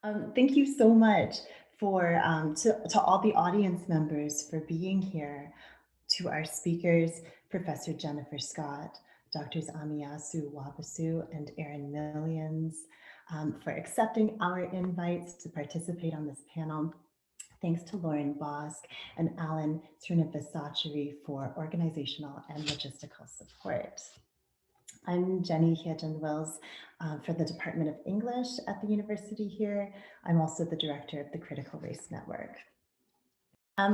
Thank you so much for to all the audience members for being here, to our speakers, Professor Jennifer Scott, Doctors Omeasoo Wāhpāsiw and Erin Millions, for accepting our invites to participate on this panel. Thanks to Lauren Bosk and Alan Srinivasachaри for organizational and logistical support. I'm Jenny Hietjen-Wills for the Department of English at the university here. I'm also the director of the Critical Race Network.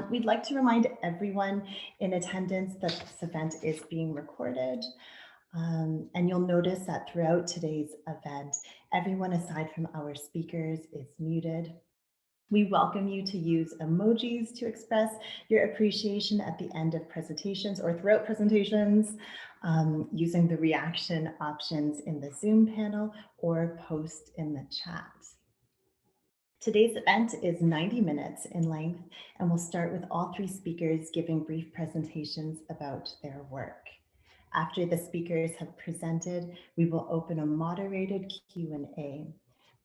We'd like to remind everyone in attendance that this event is being recorded. And you'll notice that throughout today's event, everyone aside from our speakers is muted. We welcome you to use emojis to express your appreciation at the end of presentations or throughout presentations, using the reaction options in the Zoom panel or post in the chat. Today's event is 90 minutes in length, and we'll start with all three speakers giving brief presentations about their work. After the speakers have presented, we will open a moderated Q&A.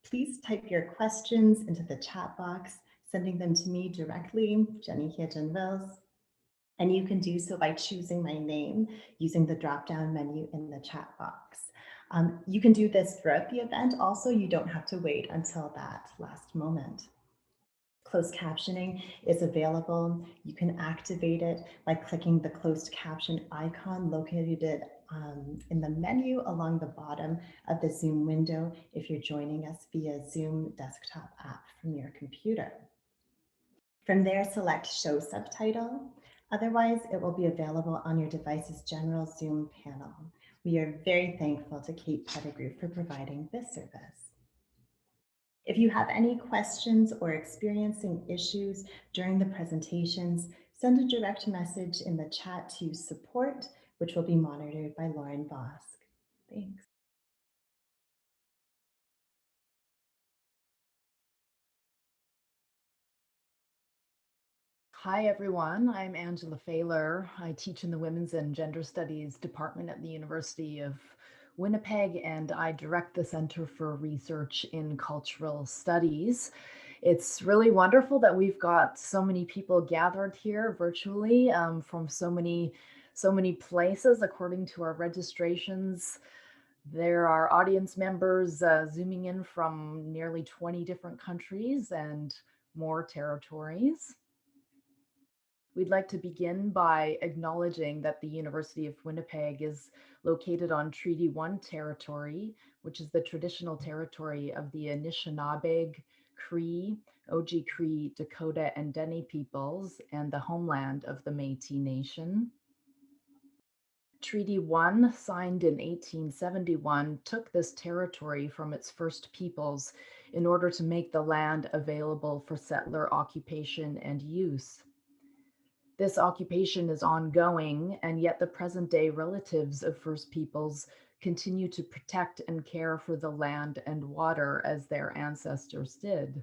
Please type your questions into the chat box, sending them to me directly, Jenny Hietjen-Wills. And you can do so by choosing my name using the drop-down menu in the chat box. You can do this throughout the event. Also, you don't have to wait until that last moment. Closed captioning is available. You can activate it by clicking the closed caption icon located in the menu along the bottom of the Zoom window if you're joining us via Zoom desktop app from your computer. From there, select Show Subtitle. Otherwise, it will be available on your device's general Zoom panel. We are very thankful to Kate Pettigrew for providing this service. If you have any questions or experiencing issues during the presentations, send a direct message in the chat to support, which will be monitored by Lauren Bosk. Thanks. Hi, everyone. I'm Angela Thaler. I teach in the Women's and Gender Studies Department at the University of Winnipeg, and I direct the Center for Research in Cultural Studies. It's really wonderful that we've got so many people gathered here virtually from so many places. According to our registrations, there are audience members zooming in from nearly 20 different countries and more territories. We'd like to begin by acknowledging that the University of Winnipeg is located on Treaty 1 territory, which is the traditional territory of the Anishinaabe, Cree, Oji-Cree, Dakota, and Dene peoples, and the homeland of the Métis Nation. Treaty 1, signed in 1871, took this territory from its first peoples in order to make the land available for settler occupation and use. This occupation is ongoing, and yet the present-day relatives of First Peoples continue to protect and care for the land and water as their ancestors did.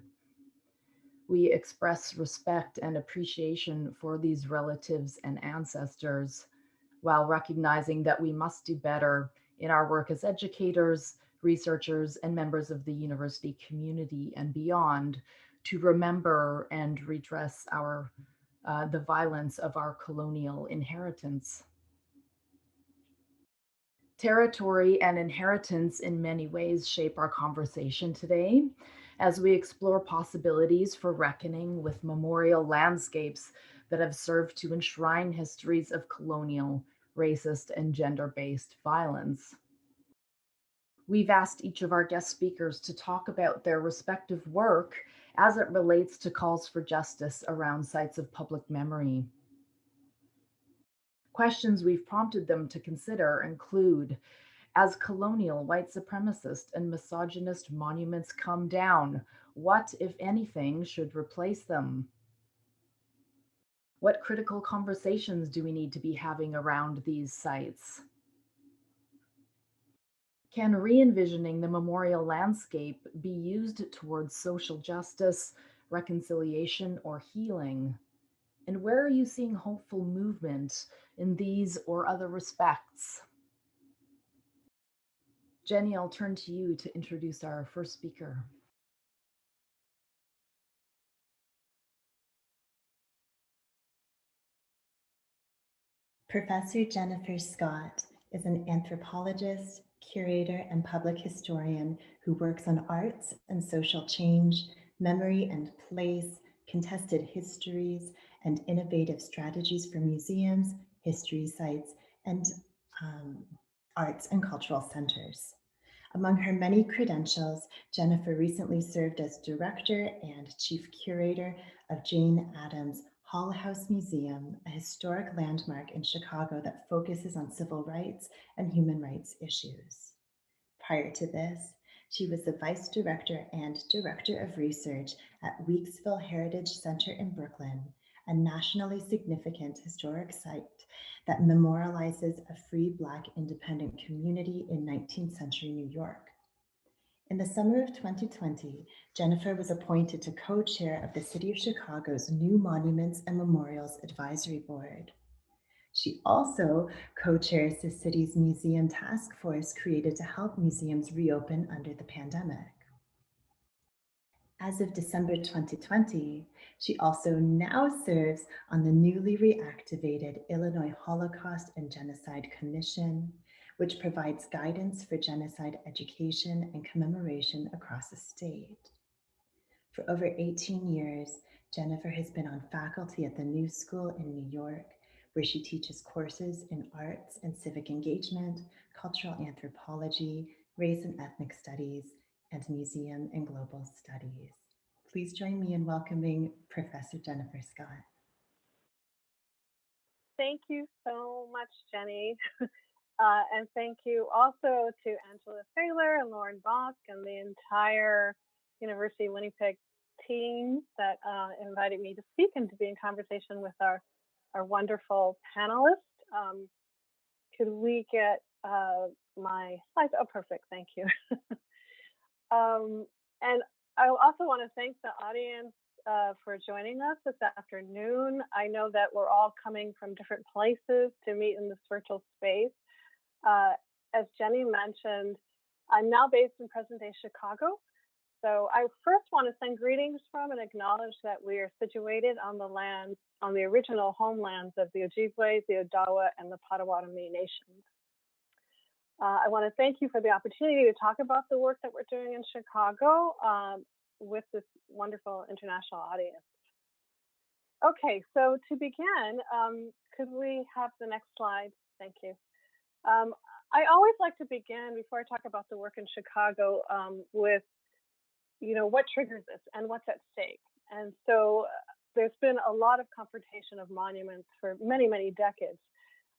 We express respect and appreciation for these relatives and ancestors, while recognizing that we must do better in our work as educators, researchers, and members of the university community and beyond to remember and redress the violence of our colonial inheritance. Territory and inheritance in many ways shape our conversation today as we explore possibilities for reckoning with memorial landscapes that have served to enshrine histories of colonial, racist, and gender-based violence. We've asked each of our guest speakers to talk about their respective work as it relates to calls for justice around sites of public memory. Questions we've prompted them to consider include, as colonial, white supremacist, and misogynist monuments come down, what, if anything, should replace them? What critical conversations do we need to be having around these sites? Can re-envisioning the memorial landscape be used towards social justice, reconciliation, or healing? And where are you seeing hopeful movement in these or other respects? Jenny, I'll turn to you to introduce our first speaker. Professor Jennifer Scott is an anthropologist, curator, and public historian who works on arts and social change, memory and place, contested histories, and innovative strategies for museums, history sites, and um, arts and cultural centers. Among her many credentials, Jennifer recently served as director and chief curator of Jane Addams Hull House Museum, a historic landmark in Chicago that focuses on civil rights and human rights issues. Prior to this, she was the vice director and director of research at Weeksville Heritage Center in Brooklyn, a nationally significant historic site that memorializes a free Black independent community in 19th century New York. In the summer of 2020, Jennifer was appointed to co-chair of the City of Chicago's New Monuments and Memorials Advisory Board. She also co-chairs the city's museum task force created to help museums reopen under the pandemic. As of December 2020, she also now serves on the newly reactivated Illinois Holocaust and Genocide Commission, which provides guidance for genocide education and commemoration across the state. For over 18 years, Jennifer has been on faculty at the New School in New York, where she teaches courses in arts and civic engagement, cultural anthropology, race and ethnic studies, and museum and global studies. Please join me in welcoming Professor Jennifer Scott. Thank you so much, Jenny. And thank you also to Angela Thaler and Lauren Bach and the entire University of Winnipeg team that invited me to speak and to be in conversation with our wonderful panelists. Could we get my slides? Oh, perfect. Thank you. And I also want to thank the audience for joining us this afternoon. I know that we're all coming from different places to meet in this virtual space. As Jenny mentioned, I'm now based in present-day Chicago. So I first want to send greetings from and acknowledge that we are situated on the land, on the original homelands of the Ojibwe, the Odawa, and the Potawatomi nations. I want to thank you for the opportunity to talk about the work that we're doing in Chicago with this wonderful international audience. Okay, so to begin, could we have the next slide? Thank you. I always like to begin, before I talk about the work in Chicago, with, what triggers this and what's at stake. And so there's been a lot of confrontation of monuments for many, many decades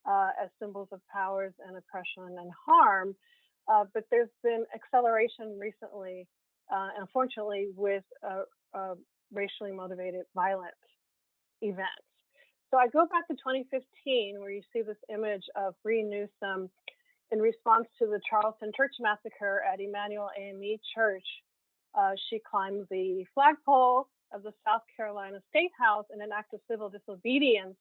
as symbols of powers and oppression and harm. But there's been acceleration recently, unfortunately, with racially motivated violent events. So I go back to 2015, where you see this image of Bree Newsome in response to the Charleston church massacre at Emmanuel AME Church. She climbed the flagpole of the South Carolina State House in an act of civil disobedience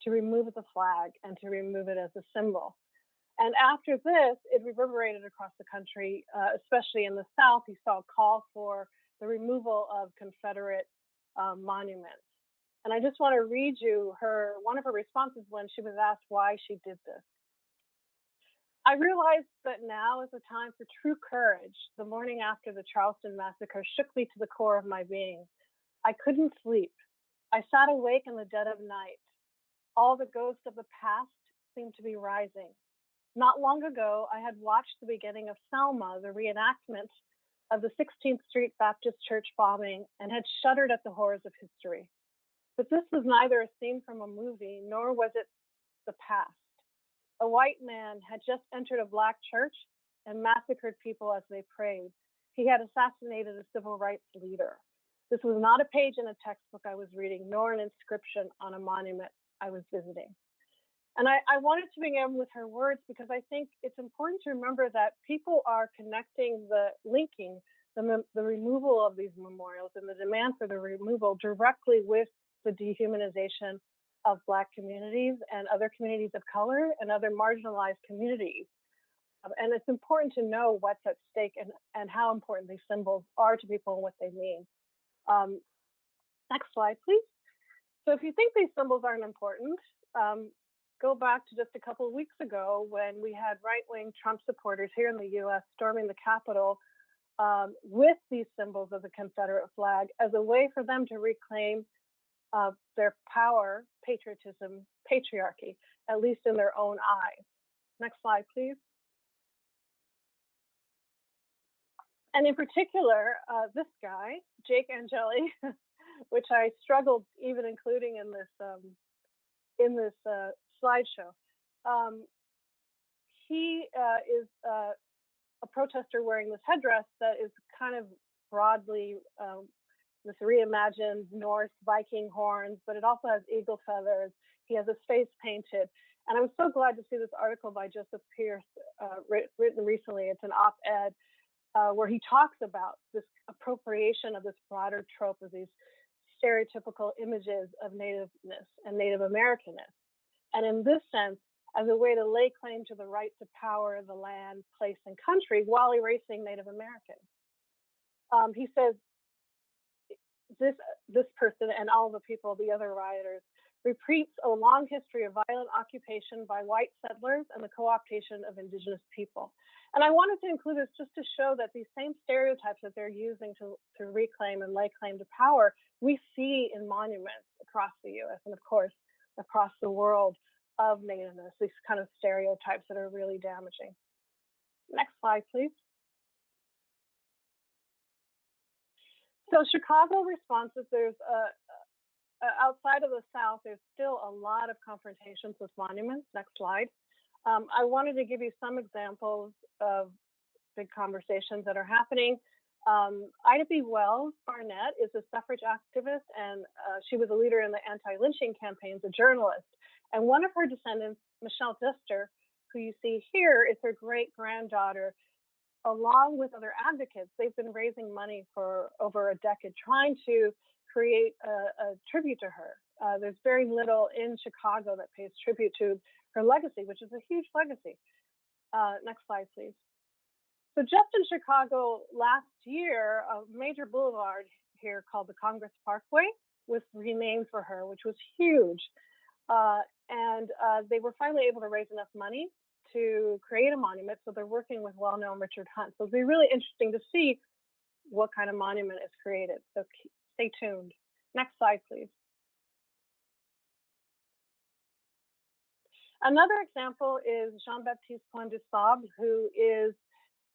to remove the flag and to remove it as a symbol. And after this, it reverberated across the country, especially in the South. You saw a call for the removal of Confederate monuments. And I just want to read you one of her responses when she was asked why she did this. I realized that now is the time for true courage. The morning after the Charleston massacre shook me to the core of my being. I couldn't sleep. I sat awake in the dead of night. All the ghosts of the past seemed to be rising. Not long ago, I had watched the beginning of Selma, the reenactment of the 16th Street Baptist Church bombing, and had shuddered at the horrors of history. But this was neither a scene from a movie, nor was it the past. A white man had just entered a Black church and massacred people as they prayed. He had assassinated a civil rights leader. This was not a page in a textbook I was reading, nor an inscription on a monument I was visiting. And I wanted to begin with her words because I think it's important to remember that people are linking the removal of these memorials and the demand for the removal directly with the dehumanization of Black communities and other communities of color and other marginalized communities. And it's important to know what's at stake and how important these symbols are to people and what they mean. Next slide, please. So if you think these symbols aren't important, go back to just a couple of weeks ago when we had right-wing Trump supporters here in the US storming the Capitol with these symbols of the Confederate flag as a way for them to reclaim their power, patriotism, patriarchy, at least in their own eyes. Next slide, please. And in particular, this guy, Jake Angeli, which I struggled even including in this slideshow. He is a protester wearing this headdress that is kind of broadly this reimagined Norse Viking horns, but it also has eagle feathers. He has his face painted. And I was so glad to see this article by Joseph Pierce written recently. It's an op-ed where he talks about this appropriation of this broader trope of these stereotypical images of nativeness and Native Americanness. And in this sense, as a way to lay claim to the right to power the land, place, and country while erasing Native Americans. He says, this person and all the people, the other rioters, repeats a long history of violent occupation by white settlers and the co-optation of indigenous people. And I wanted to include this just to show that these same stereotypes that they're using to reclaim and lay claim to power, we see in monuments across the US and of course, across the world of nativeness, these kind of stereotypes that are really damaging. Next slide, please. So Chicago responses, there's outside of the South, there's still a lot of confrontations with monuments. Next slide. I wanted to give you some examples of big conversations that are happening. Ida B. Wells Barnett is a suffrage activist, and she was a leader in the anti-lynching campaigns, a journalist. And one of her descendants, Michelle Dister, who you see here, is her great-granddaughter, along with other advocates. They've been raising money for over a decade, trying to create a tribute to her. There's very little in Chicago that pays tribute to her legacy, which is a huge legacy. Next slide, please. So just in Chicago last year, a major boulevard here called the Congress Parkway was renamed for her, which was huge. And they were finally able to raise enough money to create a monument. So they're working with well-known Richard Hunt. So it'll be really interesting to see what kind of monument is created. So stay tuned. Next slide, please. Another example is Jean-Baptiste Saab, who is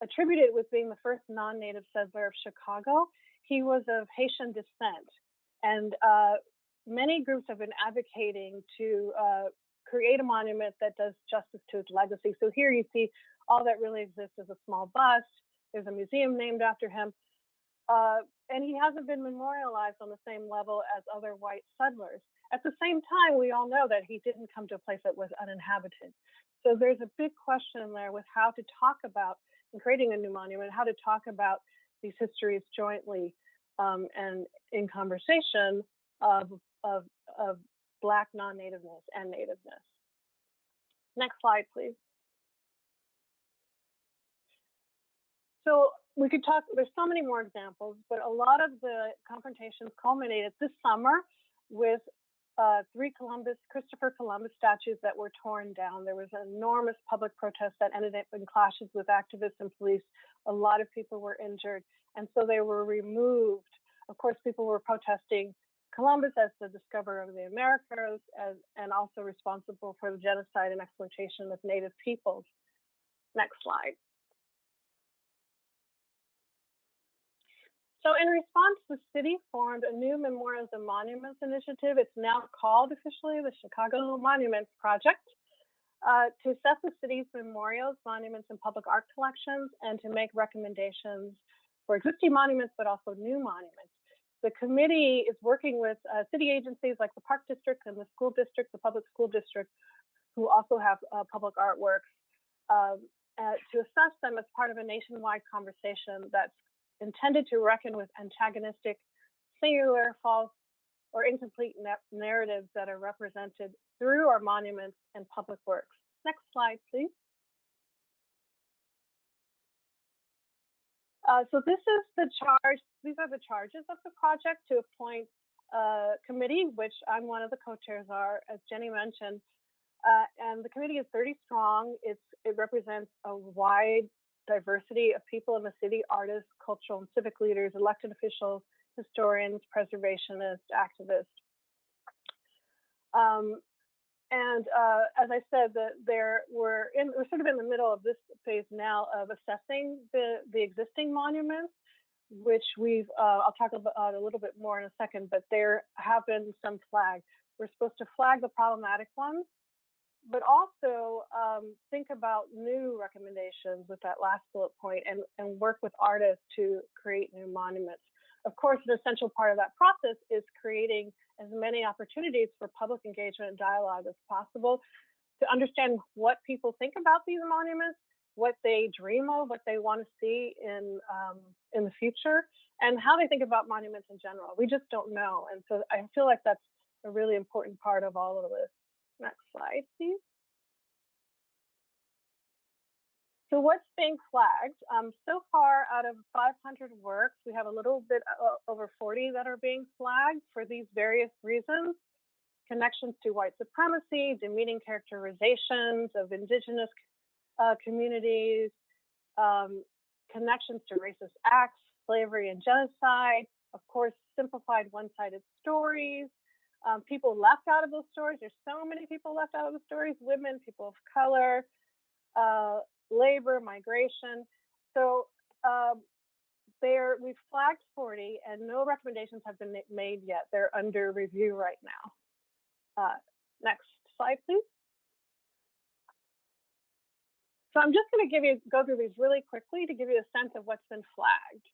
attributed with being the first non-native settler of Chicago. He was of Haitian descent, and many groups have been advocating to create a monument that does justice to his legacy. So here you see all that really exists is a small bust. There's a museum named after him. And he hasn't been memorialized on the same level as other white settlers. At the same time, we all know that he didn't come to a place that was uninhabited. So there's a big question there with how to talk about, in creating a new monument, how to talk about these histories jointly and in conversation of Black non-nativeness and nativeness. Next slide, please. So we could talk, there's so many more examples, but a lot of the confrontations culminated this summer with 3 Christopher Columbus statues that were torn down. There was an enormous public protest that ended up in clashes with activists and police. A lot of people were injured, and so they were removed. Of course, people were protesting Columbus as the discoverer of the Americas and also responsible for the genocide and exploitation of Native peoples. Next slide. So in response, the city formed a new Memorials and Monuments initiative. It's now called officially the Chicago Monuments Project, to assess the city's memorials, monuments, and public art collections, and to make recommendations for existing monuments, but also new monuments. The committee is working with city agencies like the Park District and the school district, the public school district, who also have public artworks, to assess them as part of a nationwide conversation that's intended to reckon with antagonistic, singular, false, or incomplete narratives that are represented through our monuments and public works. Next slide, please. So this is the charge. These are the charges of the project: to appoint a committee, which I'm one of the co-chairs are, as Jenny mentioned, And the committee is 30 strong. It represents a wide diversity of people in the city: artists, cultural and civic leaders, elected officials, historians, preservationists, activists. As I said, we're sort of in the middle of this phase now of assessing the existing monuments, which I'll talk about a little bit more in a second, but there have been some flags. We're supposed to flag the problematic ones, but also think about new recommendations with that last bullet point, and work with artists to create new monuments. Of course, an essential part of that process is creating as many opportunities for public engagement and dialogue as possible to understand what people think about these monuments, what they dream of, what they want to see in the future, and how they think about monuments in general. We just don't know. And so I feel like that's a really important part of all of this. Next slide, please. So what's being flagged? So far, out of 500 works, we have a little bit over 40 that are being flagged for these various reasons: connections to white supremacy, demeaning characterizations of Indigenous communities, connections to racist acts, slavery and genocide, of course, simplified one-sided stories, people left out of those stories. There's so many people left out of the stories: women, people of color, labor, migration. So we've flagged 40 and no recommendations have been made yet. They're under review right now. Next slide, please. So I'm just going to go through these really quickly to give you a sense of what's been flagged.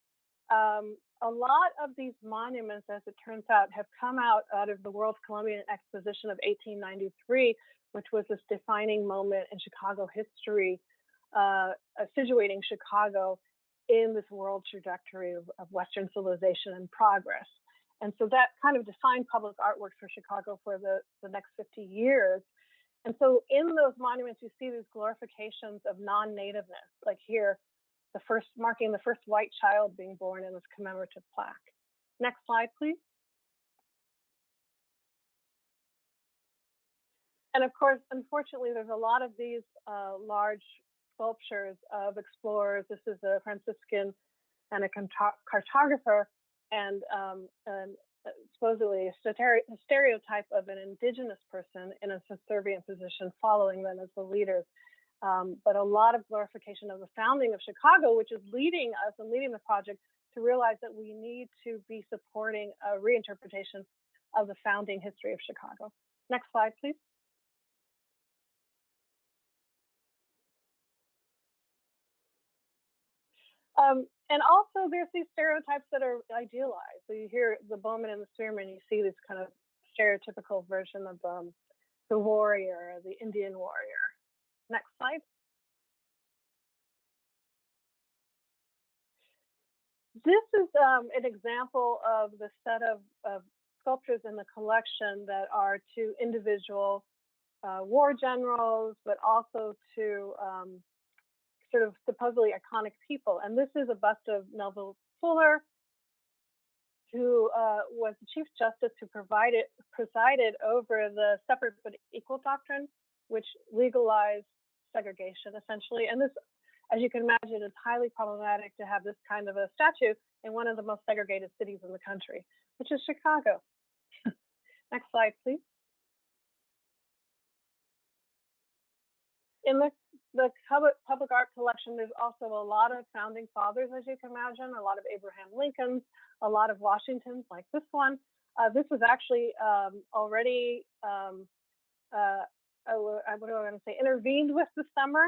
A lot of these monuments, as it turns out, have come out of the World Columbian Exposition of 1893, which was this defining moment in Chicago history, situating Chicago in this world trajectory of Western civilization and progress. And so that kind of defined public artworks for Chicago for the next 50 years. And so in those monuments, you see these glorifications of non-nativeness, like here, marking the first white child being born in this commemorative plaque. Next slide, please. And of course, unfortunately, there's a lot of these large sculptures of explorers. This is a Franciscan and a cartographer, and supposedly a stereotype of an indigenous person in a subservient position, following them as the leaders. But a lot of glorification of the founding of Chicago, which is leading us and leading the project to realize that we need to be supporting a reinterpretation of the founding history of Chicago. Next slide, please. And also there's these stereotypes that are idealized. So you hear the bowman and the spearman, you see this kind of stereotypical version of the warrior, the Indian warrior. Next slide. This is an example of the set of sculptures in the collection that are to individual war generals, but also to sort of supposedly iconic people. And this is a bust of Melville Fuller, who was the Chief Justice who presided over the separate but equal doctrine, which legalized segregation, essentially. And this, as you can imagine, is highly problematic to have this kind of a statue in one of the most segregated cities in the country, which is Chicago. Next slide, please. In the public art collection, there's also a lot of founding fathers, as you can imagine, a lot of Abraham Lincolns, a lot of Washingtons, like this one. This was actually already, what do I want to say, intervened with this summer,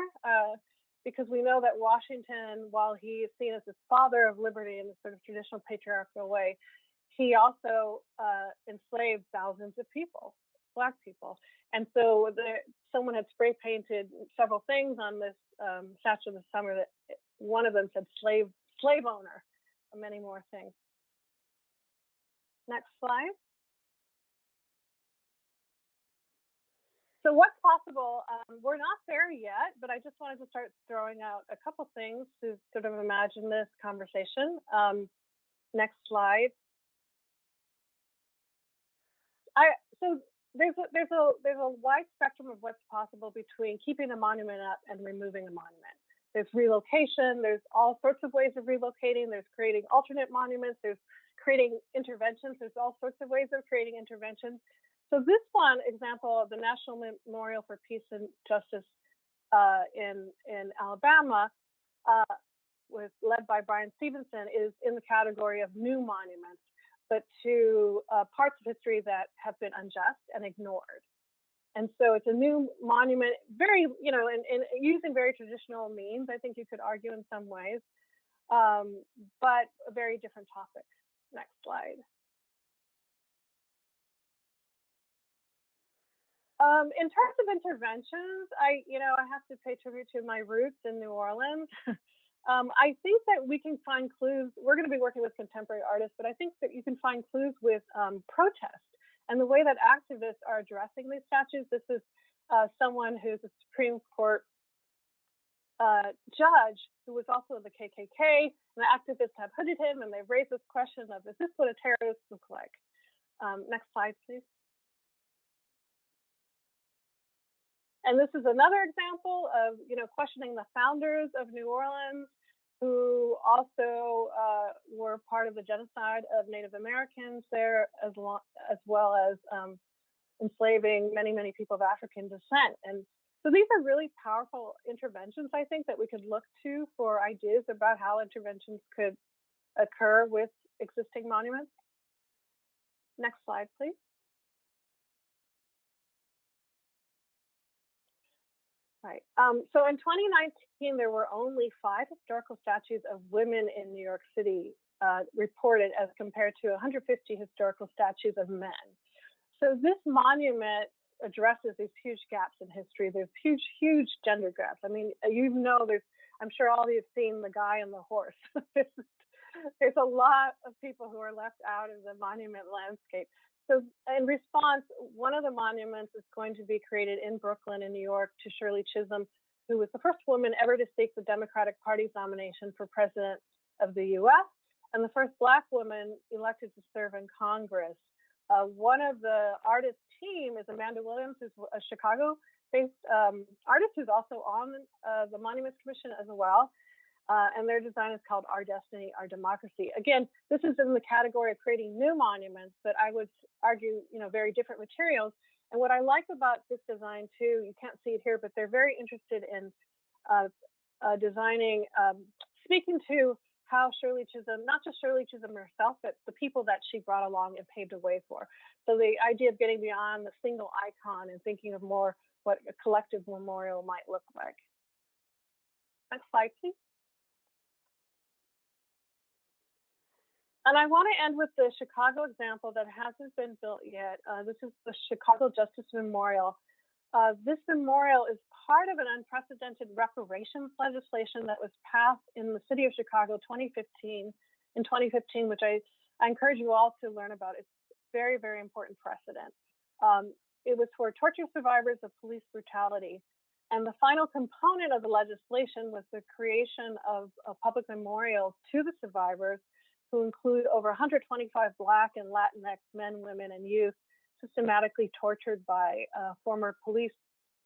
because we know that Washington, while he is seen as the father of liberty in the sort of traditional patriarchal way, he also enslaved thousands of people, Black people. And so someone had spray painted several things on this statue this summer. That one of them said slave owner, and many more things. Next slide. So what's possible? We're not there yet, but I just wanted to start throwing out a couple things to sort of imagine this conversation. Next slide. So there's a wide spectrum of what's possible between keeping a monument up and removing a monument. There's relocation. There's all sorts of ways of relocating. There's creating alternate monuments. There's creating interventions. There's all sorts of ways of creating interventions. So this one example of the National Memorial for Peace and Justice in Alabama, was led by Brian Stevenson, is in the category of new monuments, but to parts of history that have been unjust and ignored. And so it's a new monument, very, and using very traditional means, I think you could argue in some ways, but a very different topic. Next slide. In terms of interventions, I have to pay tribute to my roots in New Orleans. I think that we can find clues. We're going to be working with contemporary artists, but I think that you can find clues with protest and the way that activists are addressing these statues. This is someone who's a Supreme Court judge who was also in the KKK, and the activists have hooded him, and they've raised this question of, is this what a terrorist looks like? Next slide, please. And this is another example of, questioning the founders of New Orleans, who also were part of the genocide of Native Americans there, as well as enslaving many, many people of African descent. And so these are really powerful interventions, I think, that we could look to for ideas about how interventions could occur with existing monuments. Next slide, please. Right. So in 2019, there were only 5 historical statues of women in New York City reported, as compared to 150 historical statues of men. So this monument addresses these huge gaps in history. There's huge, huge gender gaps. I mean, I'm sure all of you have seen The Guy and the Horse. There's a lot of people who are left out of the monument landscape. So in response, one of the monuments is going to be created in Brooklyn in New York to Shirley Chisholm, who was the first woman ever to seek the Democratic Party's nomination for president of the US, and the first Black woman elected to serve in Congress. One of the artist team is Amanda Williams, who's a Chicago-based artist who's also on the Monuments Commission as well. And their design is called Our Destiny, Our Democracy. Again, this is in the category of creating new monuments, but I would argue, very different materials. And what I like about this design too, you can't see it here, but they're very interested in designing, speaking to how Shirley Chisholm, not just Shirley Chisholm herself, but the people that she brought along and paved a way for. So the idea of getting beyond the single icon and thinking of more what a collective memorial might look like. Next slide, please. And I want to end with the Chicago example that hasn't been built yet. This is the Chicago Justice Memorial. This memorial is part of an unprecedented reparations legislation that was passed in the city of Chicago in 2015, which I encourage you all to learn about. It's very, very important precedent. It was for torture survivors of police brutality. And the final component of the legislation was the creation of a public memorial to the survivors, who include over 125 Black and Latinx men, women, and youth systematically tortured by former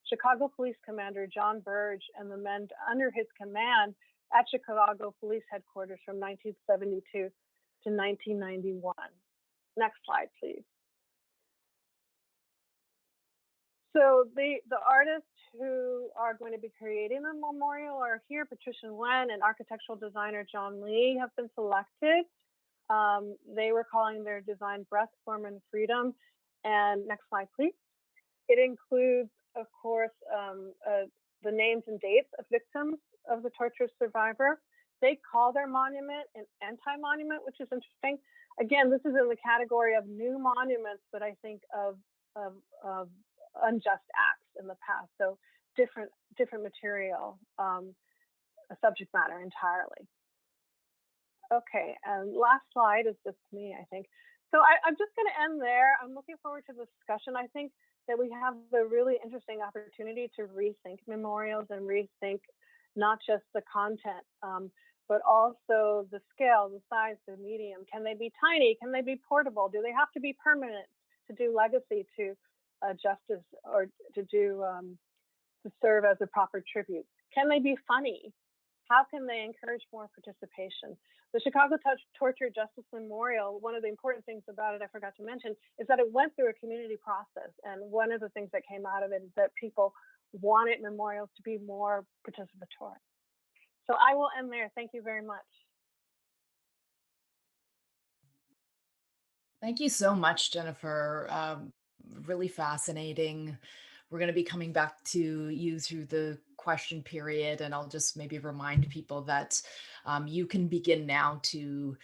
Chicago Police Commander John Burge and the men under his command at Chicago Police Headquarters from 1972 to 1991. Next slide, please. So the artists who are going to be creating the memorial are here. Patricia Nguyen and architectural designer John Lee have been selected. They were calling their design Breath, Form, and Freedom. And next slide, please. It includes, of course, the names and dates of victims of the torture survivor. They call their monument an anti-monument, which is interesting. Again, this is in the category of new monuments, but I think of unjust acts in the past. So different material, a subject matter entirely. Okay, and last slide is just me, I think. So I'm just going to end there. I'm looking forward to the discussion. I think that we have the really interesting opportunity to rethink memorials and rethink not just the content, but also the scale, the size, the medium. Can they be tiny? Can they be portable? Do they have to be permanent to do legacy, to justice or to do to serve as a proper tribute? Can they be funny? How can they encourage more participation? The Chicago Torture Justice Memorial, one of the important things about it I forgot to mention is that it went through a community process. And one of the things that came out of it is that people wanted memorials to be more participatory. So I will end there. Thank you very much. Thank you so much, Jennifer. Really fascinating. We're going to be coming back to you through the question period, and I'll just maybe remind people that you can begin now to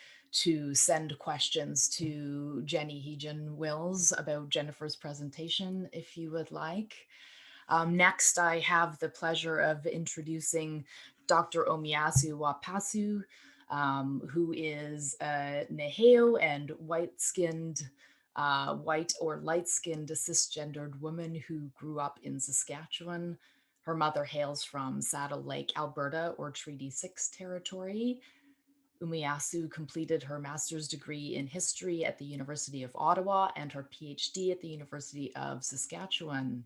send questions to Jenny Hejan-Wills about Jennifer's presentation if you would like. Next, I have the pleasure of introducing Dr. Omeasoo Wāhpāsiw, who is a Neheo and white-skinned, white or light-skinned cisgendered woman who grew up in Saskatchewan. Her mother hails from Saddle Lake, Alberta, or Treaty 6 territory. Omeasoo completed her master's degree in history at the University of Ottawa and her PhD at the University of Saskatchewan.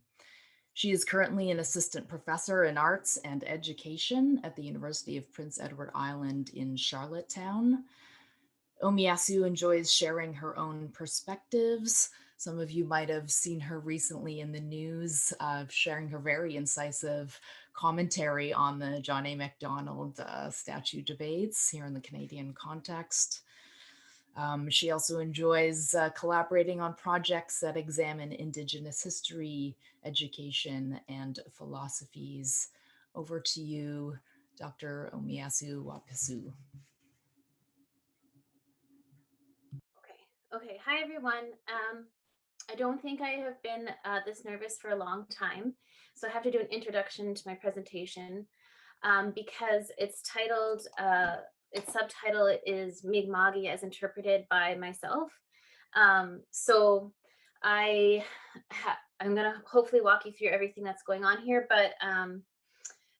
She is currently an assistant professor in arts and education at the University of Prince Edward Island in Charlottetown. Omeasoo enjoys sharing her own perspectives. Some of you might have seen her recently in the news, sharing her very incisive commentary on the John A. Macdonald statue debates here in the Canadian context. She also enjoys collaborating on projects that examine Indigenous history, education, and philosophies. Over to you, Dr. Omeasoo Wāhpāsiw. Okay. Hi, everyone. I don't think I have been this nervous for a long time, so I have to do an introduction to my presentation because it's titled, its subtitle is Mi'kma'ki as interpreted by myself. So I'm gonna hopefully walk you through everything that's going on here, but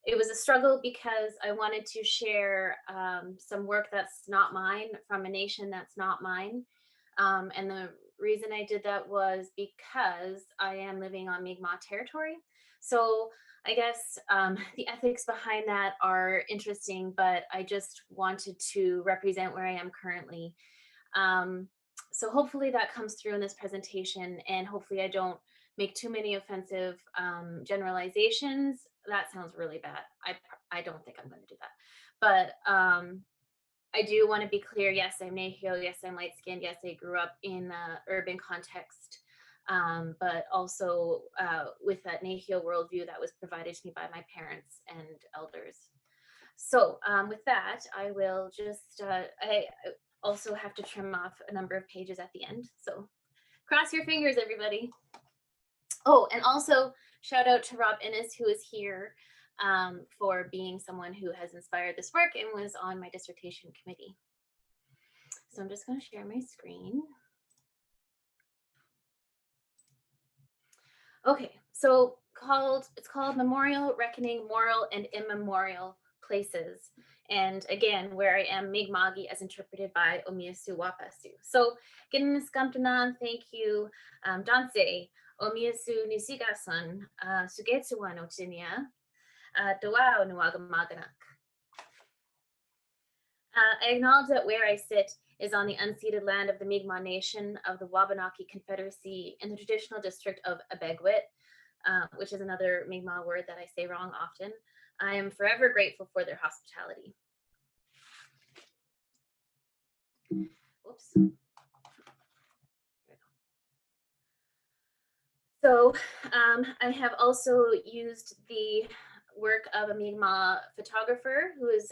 it was a struggle because I wanted to share some work that's not mine from a nation that's not mine. And the reason I did that was because I am living on Mi'kmaq territory. So I guess the ethics behind that are interesting, but I just wanted to represent where I am currently. So hopefully that comes through in this presentation, and hopefully I don't make too many offensive generalizations. That sounds really bad. I don't think I'm going to do that. But I do want to be clear. Yes, I'm Neheo. Yes, I'm light skinned. Yes, I grew up in the urban context, but also with that Neheo worldview that was provided to me by my parents and elders. So with that, I will just, I also have to trim off a number of pages at the end. So cross your fingers, everybody. Oh, and also shout out to Rob Innes, who is here for being someone who has inspired this work and was on my dissertation committee. So I'm just going to share my screen. Okay, so it's called Memorial, Reckoning, Moral, and Immemorial Places. And again, where I am Mi'kma'ki as interpreted by Omeasoo Wāhpāsiw. So, Ginniskamtanan, thank you, Danse, Omeasoo Nisigasun, Sugetsuwa no Tinya, Dawao Nuagamaganak. I acknowledge that where I sit is on the unceded land of the Mi'kmaq Nation of the Wabanaki Confederacy in the traditional district of Abegwit, which is another Mi'kmaq word that I say wrong often. I am forever grateful for their hospitality. Whoops. So I have also used the work of a Mi'kmaq photographer who has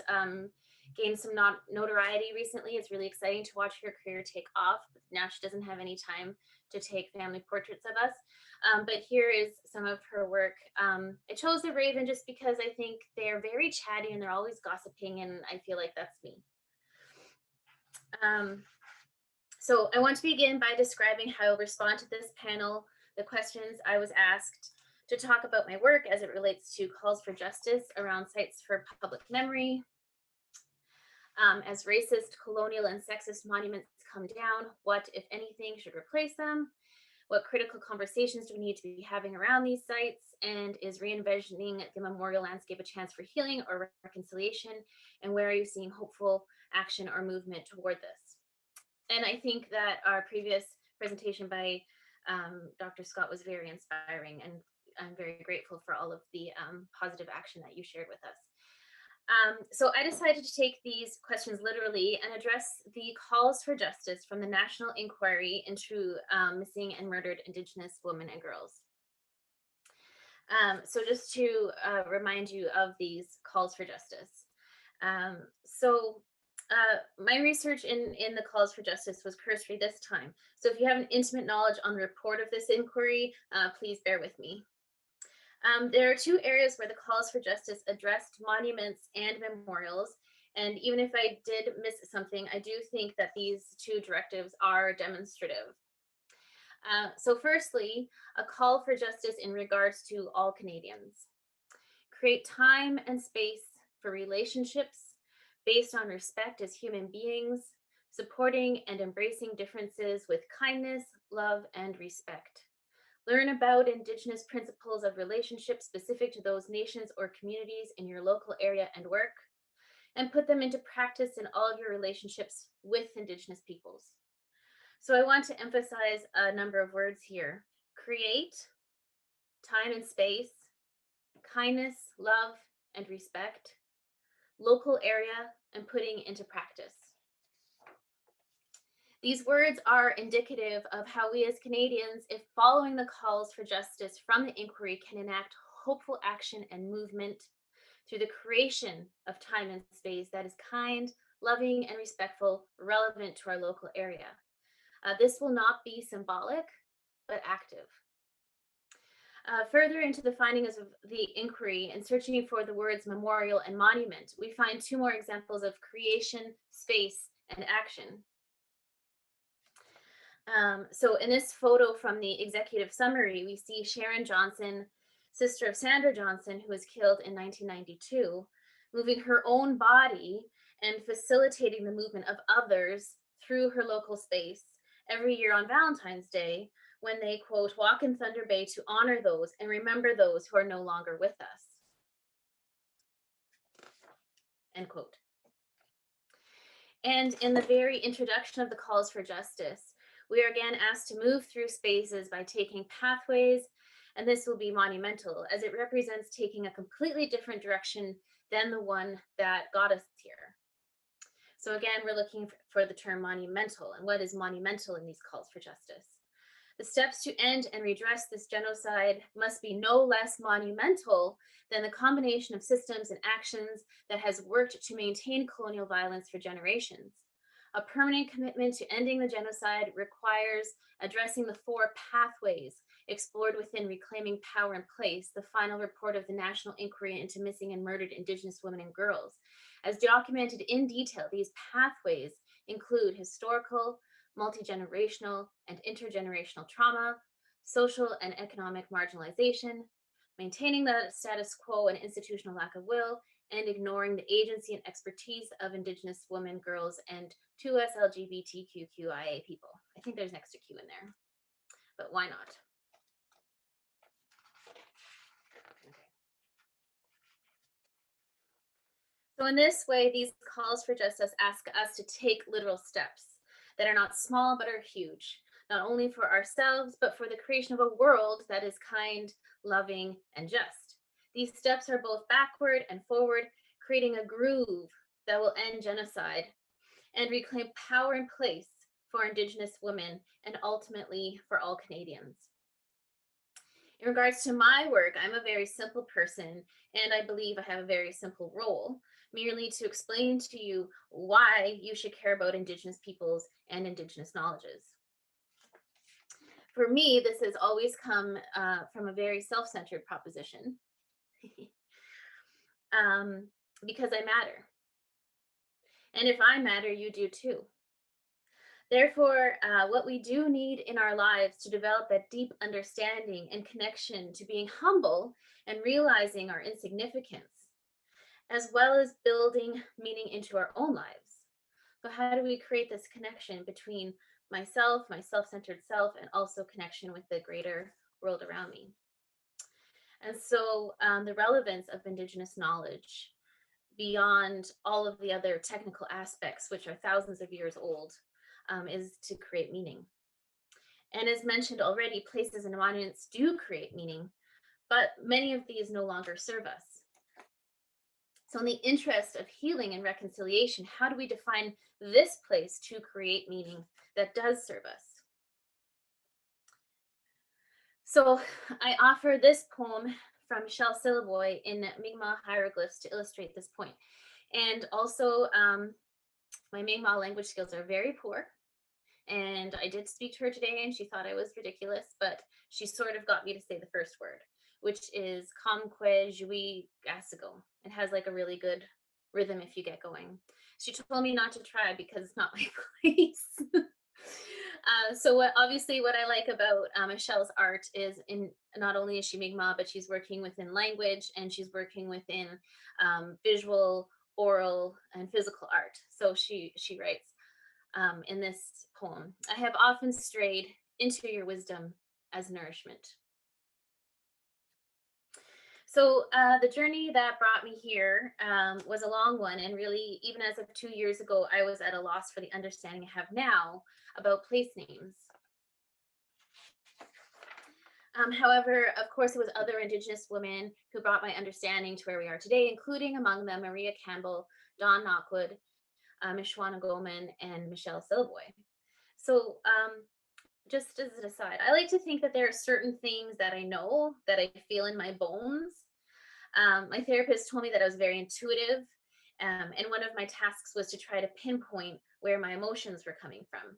gained some notoriety recently. It's really exciting to watch her career take off. Now she doesn't have any time to take family portraits of us. But here is some of her work. I chose the Raven just because I think they're very chatty and they're always gossiping, and I feel like that's me. So I want to begin by describing how I'll respond to this panel, the questions I was asked, to talk about my work as it relates to calls for justice around sites for public memory. As racist, colonial, and sexist monuments come down, what, if anything, should replace them? What critical conversations do we need to be having around these sites? And is re-envisioning the memorial landscape a chance for healing or reconciliation? And where are you seeing hopeful action or movement toward this? And I think that our previous presentation by Dr. Scott was very inspiring, and I'm very grateful for all of the positive action that you shared with us. So I decided to take these questions literally and address the calls for justice from the National Inquiry into Missing and Murdered Indigenous Women and Girls. So just to remind you of these calls for justice. My research in the calls for justice was cursory this time. So if you have an intimate knowledge on the report of this inquiry, please bear with me. There are two areas where the calls for justice addressed monuments and memorials. And even if I did miss something, I do think that these two directives are demonstrative. So firstly, a call for justice in regards to all Canadians. Create time and space for relationships based on respect as human beings, supporting and embracing differences with kindness, love, and respect. Learn about Indigenous principles of relationship specific to those nations or communities in your local area and work, and put them into practice in all of your relationships with Indigenous peoples. So I want to emphasize a number of words here. Create, time and space, kindness, love, and respect, local area, and putting into practice. These words are indicative of how we as Canadians, if following the calls for justice from the inquiry, can enact hopeful action and movement through the creation of time and space that is kind, loving, and respectful, relevant to our local area. This will not be symbolic, but active. Further into the findings of the inquiry and searching for the words memorial and monument, we find two more examples of creation, space, and action. So in this photo from the executive summary, we see Sharon Johnson, sister of Sandra Johnson, who was killed in 1992, moving her own body and facilitating the movement of others through her local space every year on Valentine's Day, when they, quote, walk in Thunder Bay to honor those and remember those who are no longer with us, end quote. And in the very introduction of the calls for justice, we are again asked to move through spaces by taking pathways, and this will be monumental as it represents taking a completely different direction than the one that got us here. So again, we're looking for the term monumental, and what is monumental in these calls for justice? The steps to end and redress this genocide must be no less monumental than the combination of systems and actions that has worked to maintain colonial violence for generations. A permanent commitment to ending the genocide requires addressing the four pathways explored within Reclaiming Power and Place, the final report of the National Inquiry into Missing and Murdered Indigenous Women and Girls. As documented in detail, these pathways include historical, multi-generational, and intergenerational trauma, social and economic marginalization, maintaining the status quo and institutional lack of will, and ignoring the agency and expertise of Indigenous women, girls, and 2S LGBTQIA people. I think there's an extra Q in there, but why not? So in this way, these calls for justice ask us to take literal steps that are not small, but are huge, not only for ourselves, but for the creation of a world that is kind, loving, and just. These steps are both backward and forward, creating a groove that will end genocide and reclaim power and place for Indigenous women and ultimately for all Canadians. In regards to my work, I'm a very simple person, and I believe I have a very simple role, merely to explain to you why you should care about Indigenous peoples and Indigenous knowledges. For me, this has always come from a very self-centered proposition, because I matter. And if I matter, you do too. Therefore, what we do need in our lives to develop that deep understanding and connection to being humble and realizing our insignificance, as well as building meaning into our own lives. So how do we create this connection between myself, my self-centered self, and also connection with the greater world around me. And so the relevance of Indigenous knowledge beyond all of the other technical aspects, which are thousands of years old, is to create meaning. And as mentioned already, places and monuments do create meaning, but many of these no longer serve us. So in the interest of healing and reconciliation, how do we define this place to create meaning that does serve us? So I offer this poem from Michelle Syllaboy in Mi'kmaq hieroglyphs to illustrate this point. And also, my Mi'kmaq language skills are very poor. And I did speak to her today and she thought I was ridiculous, but she sort of got me to say the first word, which is Kamkwe Jui Gasigo. It has like a really good rhythm if you get going. She told me not to try because it's not my place. So obviously what I like about Michelle's art is in not only is she Mi'kmaq, but she's working within language and she's working within visual, oral, and physical art. So she writes in this poem, I have often strayed into your wisdom as nourishment. So the journey that brought me here was a long one, and really, even as of 2 years ago, I was at a loss for the understanding I have now about place names. However, of course, it was other Indigenous women who brought my understanding to where we are today, including among them Maria Campbell, Dawn Knockwood, Mishwana Goldman, and Michelle Syllaboy. So just as an aside, I like to think that there are certain things that I know, that I feel in my bones. My therapist told me that I was very intuitive, and one of my tasks was to try to pinpoint where my emotions were coming from.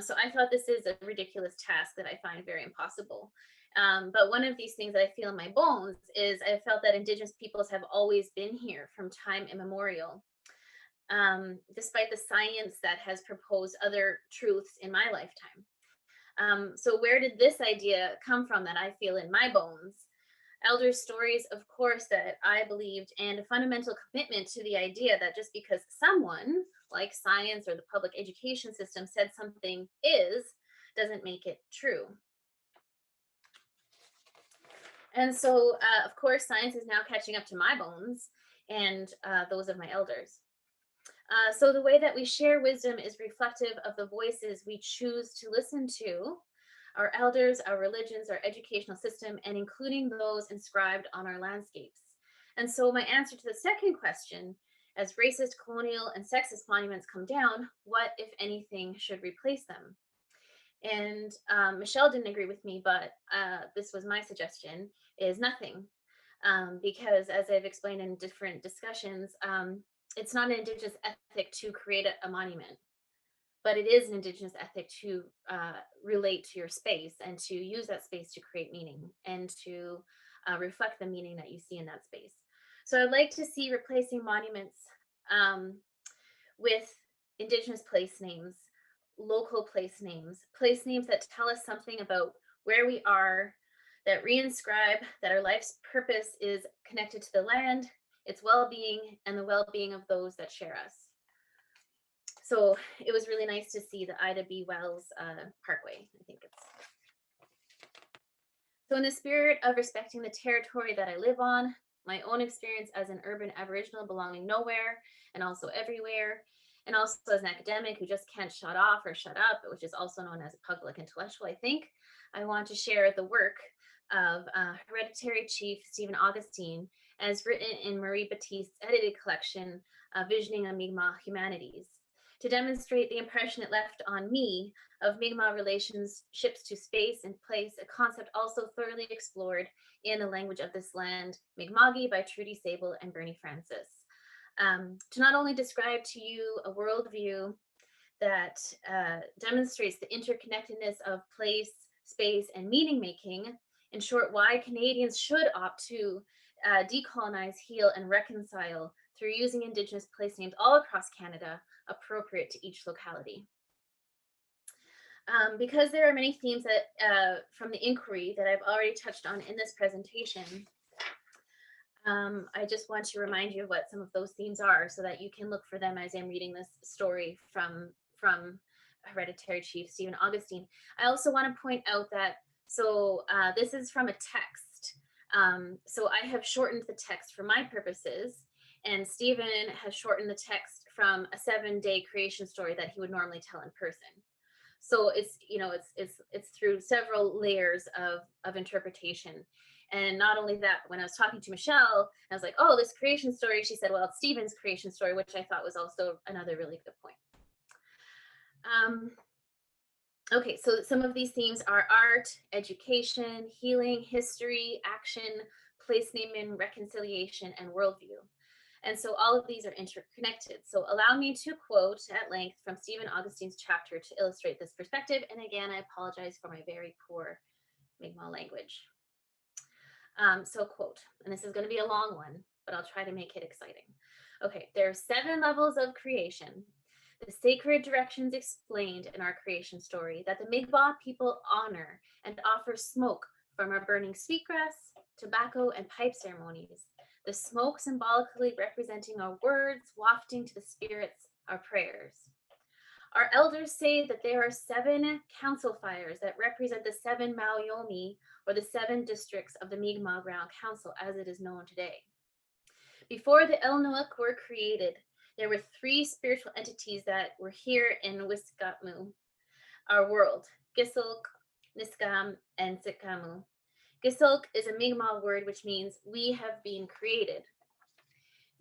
So I thought this is a ridiculous task that I find very impossible. But one of these things that I feel in my bones is I felt that Indigenous peoples have always been here from time immemorial, despite the science that has proposed other truths in my lifetime. So where did this idea come from that I feel in my bones? Elder stories, of course, that I believed, and a fundamental commitment to the idea that just because someone, like science or the public education system, said something is, doesn't make it true. And so, of course, science is now catching up to my bones and those of my elders. So the way that we share wisdom is reflective of the voices we choose to listen to, our elders, our religions, our educational system, and including those inscribed on our landscapes. And so my answer to the second question, as racist, colonial, and sexist monuments come down, what, if anything, should replace them? And Michelle didn't agree with me, but this was my suggestion, is nothing. Because as I've explained in different discussions, it's not an Indigenous ethic to create a monument, but it is an Indigenous ethic to relate to your space and to use that space to create meaning and to reflect the meaning that you see in that space. So I'd like to see replacing monuments with Indigenous place names, local place names that tell us something about where we are, that reinscribe that our life's purpose is connected to the land, its well-being, and the well-being of those that share us. So it was really nice to see the Ida B. Wells Parkway, I think it's. So in the spirit of respecting the territory that I live on, my own experience as an urban Aboriginal belonging nowhere and also everywhere, and also as an academic who just can't shut off or shut up, which is also known as a public intellectual, I think, I want to share the work of hereditary chief Stephen Augustine as written in Jean-Baptiste's edited collection, Visioning a Mi'kmaq Humanities, to demonstrate the impression it left on me of Mi'kmaq relationships to space and place, a concept also thoroughly explored in The Language of This Land, Mi'kma'ki by Trudy Sable and Bernie Francis. To not only describe to you a worldview that demonstrates the interconnectedness of place, space, and meaning making, in short, why Canadians should opt to decolonize, heal, and reconcile through using Indigenous place names all across Canada, appropriate to each locality. Because there are many themes that from the inquiry that I've already touched on in this presentation, I just want to remind you of what some of those themes are so that you can look for them as I'm reading this story from hereditary chief, Stephen Augustine. I also want to point out that, so this is from a text. So I have shortened the text for my purposes, and Stephen has shortened the text from a 7-day creation story that he would normally tell in person. So it's, you know, it's through several layers of interpretation. And not only that, when I was talking to Michelle, I was like, oh, this creation story, she said, well, it's Stephen's creation story, which I thought was also another really good point. Okay, so some of these themes are art, education, healing, history, action, place naming, reconciliation, and worldview. And so all of these are interconnected. So allow me to quote at length from Stephen Augustine's chapter to illustrate this perspective. And again, I apologize for my very poor Mi'kmaq language. So quote, and this is going to be a long one, but I'll try to make it exciting. Okay, there are 7 levels of creation. The sacred directions explained in our creation story that the Mi'kmaq people honor and offer smoke from our burning sweetgrass, tobacco, and pipe ceremonies. The smoke symbolically representing our words, wafting to the spirits our prayers. Our elders say that there are 7 council fires that represent the 7 Maoyomi, or the 7 districts of the Mi'kmaq Ground Council as it is known today. Before the Elnuak were created, there were 3 spiritual entities that were here in Wiskatmu, our world, Gisilk, Niskam, and Sitkamu. Gisilk is a Mi'kmaq word which means we have been created.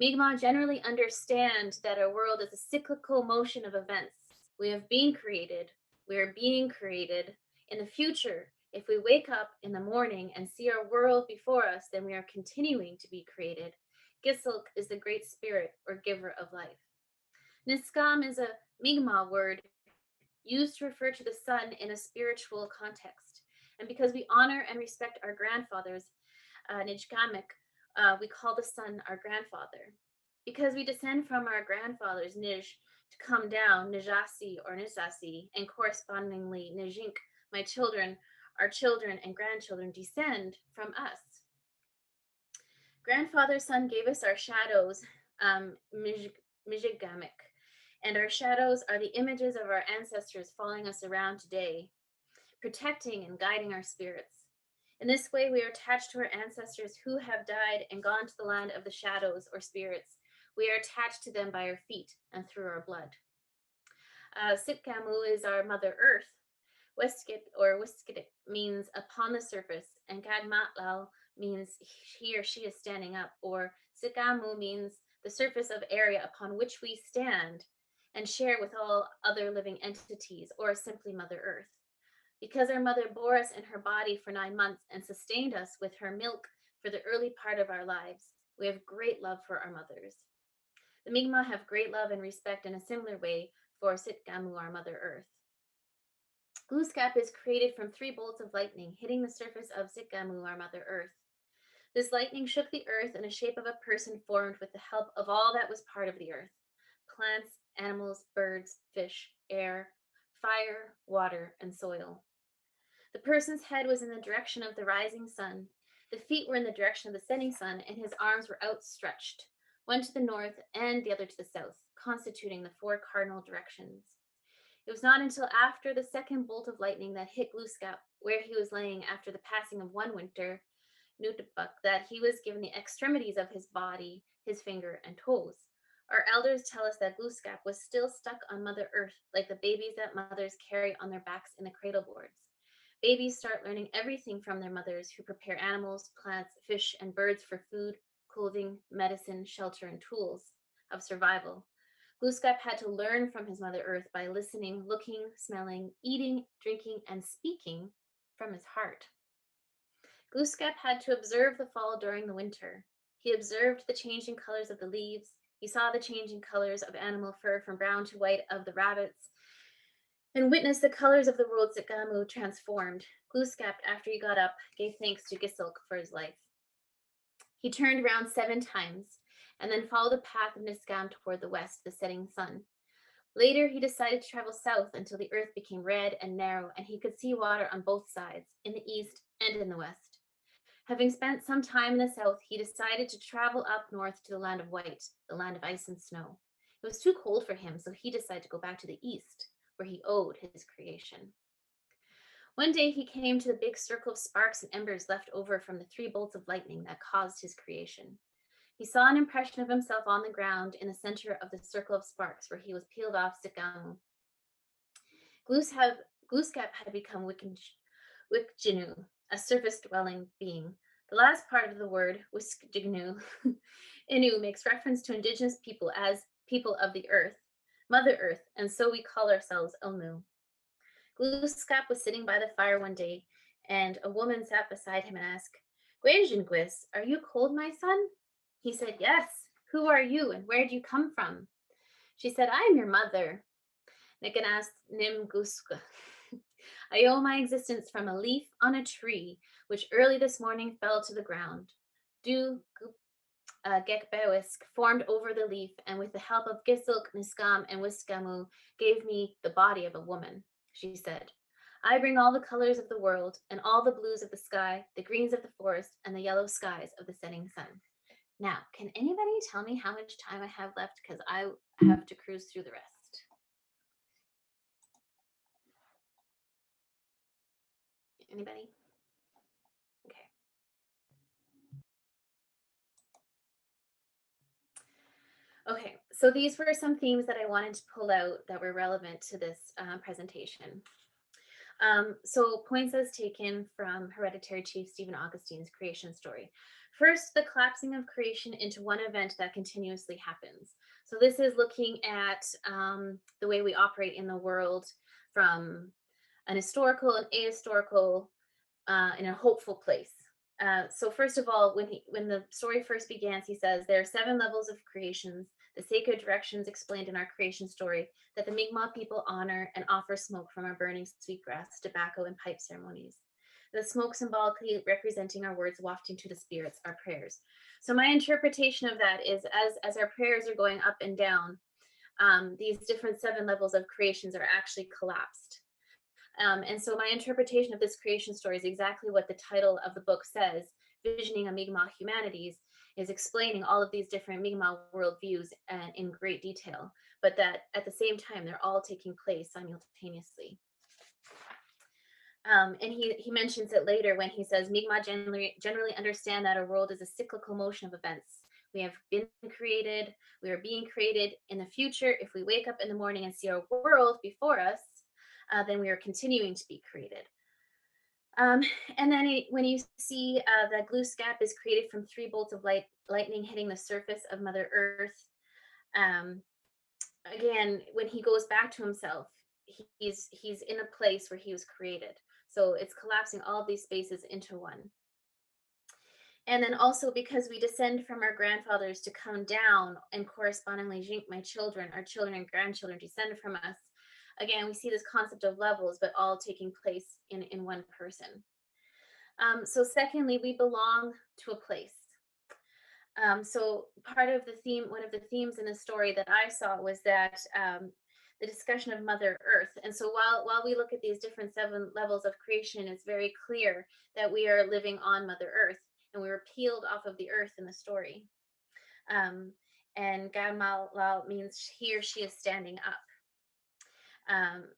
Mi'kmaq generally understand that our world is a cyclical motion of events. We have been created, we are being created. In the future, if we wake up in the morning and see our world before us, then we are continuing to be created. Gisilk is the great spirit or giver of life. Niskam is a Mi'kmaq word used to refer to the sun in a spiritual context. And because we honor and respect our grandfathers, Nijkamik, we call the sun our grandfather. Because we descend from our grandfathers, Nij, to come down, Nijasi or Nizasi, and correspondingly Nijink, my children, our children and grandchildren descend from us. Grandfather's son gave us our shadows, Mijigamik, and our shadows are the images of our ancestors following us around today, protecting and guiding our spirits. In this way, we are attached to our ancestors who have died and gone to the land of the shadows or spirits. We are attached to them by our feet and through our blood. Sitkamu is our Mother Earth. Weskit or Wiskidik means upon the surface, and Gagmatlal means he or she is standing up, or Sikamu means the surface of area upon which we stand and share with all other living entities, or simply Mother Earth. Because our mother bore us in her body for 9 months and sustained us with her milk for the early part of our lives, we have great love for our mothers. The Mi'kmaq have great love and respect in a similar way for Sitkamu, our Mother Earth. Glooskap is created from 3 bolts of lightning hitting the surface of Sitkamu, our Mother Earth. This lightning shook the earth in the shape of a person formed with the help of all that was part of the earth: plants, animals, birds, fish, air, fire, water, and soil. The person's head was in the direction of the rising sun. The feet were in the direction of the setting sun, and his arms were outstretched, one to the north and the other to the south, constituting the 4 cardinal directions. It was not until after the 2nd bolt of lightning that hit Glooskap, where he was laying after the passing of one winter, Nutupuk, that he was given the extremities of his body, his finger and toes. Our elders tell us that Glooskap was still stuck on Mother Earth, like the babies that mothers carry on their backs in the cradle boards. Babies start learning everything from their mothers, who prepare animals, plants, fish, and birds for food, clothing, medicine, shelter, and tools of survival. Glooskap had to learn from his Mother Earth by listening, looking, smelling, eating, drinking, and speaking from his heart. Glooskap had to observe the fall during the winter. He observed the changing colors of the leaves. He saw the changing colors of animal fur from brown to white of the rabbits, and witnessed the colors of the world Sitkamu transformed. Glooskap, after he got up, gave thanks to Gisilk for his life. He turned around 7 times, and then followed the path of Niskam toward the west, the setting sun. Later, he decided to travel south until the earth became red and narrow, and he could see water on both sides, in the east and in the west. Having spent some time in the south, he decided to travel up north to the land of white, the land of ice and snow. It was too cold for him, so he decided to go back to the east, where he owed his creation. One day he came to the big circle of sparks and embers left over from the 3 bolts of lightning that caused his creation. He saw an impression of himself on the ground in the center of the circle of sparks where he was peeled off Sikamu. Glooskap had become Wikjinu, a surface-dwelling being. The last part of the word, Wiskjignu, Inu, makes reference to Indigenous people as people of the earth, Mother Earth, and so we call ourselves Ilmu. Glooskap was sitting by the fire one day, and a woman sat beside him and asked, Gwejingwis, are you cold, my son? He said, yes. Who are you, and where do you come from? She said, I am your mother. Nikan asked Nim Guska. I owe my existence from a leaf on a tree, which early this morning fell to the ground. Du Gekbewisk formed over the leaf, and with the help of Gisilk, Niskam, and Wiskamu, gave me the body of a woman. She said, I bring all the colors of the world, and all the blues of the sky, the greens of the forest, and the yellow skies of the setting sun. Now, can anybody tell me how much time I have left? Because I have to cruise through the rest. Anybody? Okay. Okay, so these were some themes that I wanted to pull out that were relevant to this presentation. So points as taken from Hereditary Chief Stephen Augustine's creation story. First, the collapsing of creation into one event that continuously happens. So this is looking at the way we operate in the world from an historical and ahistorical in a hopeful place. So first of all, when the story first begins, he says there are 7 levels of creations, the sacred directions explained in our creation story that the Mi'kmaq people honor and offer smoke from our burning sweetgrass, tobacco, and pipe ceremonies. The smoke symbolically representing our words wafting to the spirits, our prayers. So my interpretation of that is as our prayers are going up and down, these different 7 levels of creations are actually collapsed. And so my interpretation of this creation story is exactly what the title of the book says, Visioning a Mi'kmaq Humanities, is explaining all of these different Mi'kmaq worldviews in great detail, but that at the same time, they're all taking place simultaneously. And he mentions it later when he says, Mi'kmaq generally understand that our world is a cyclical motion of events. We have been created, we are being created. In the future, if we wake up in the morning and see our world before us, then we are continuing to be created. And then when you see that Glooskap is created from 3 bolts of lightning hitting the surface of Mother Earth, again, when he goes back to himself, he's in a place where he was created. So it's collapsing all of these spaces into one. And then also because we descend from our grandfathers to come down, and correspondingly, Jink, my children, our children and grandchildren descend from us. Again, we see this concept of levels, but all taking place in one person. So secondly, we belong to a place. So part of the theme, one of the themes in the story that I saw was that the discussion of Mother Earth. And so while we look at these different 7 levels of creation, it's very clear that we are living on Mother Earth, and we were peeled off of the earth in the story. And Gamal means he or she is standing up.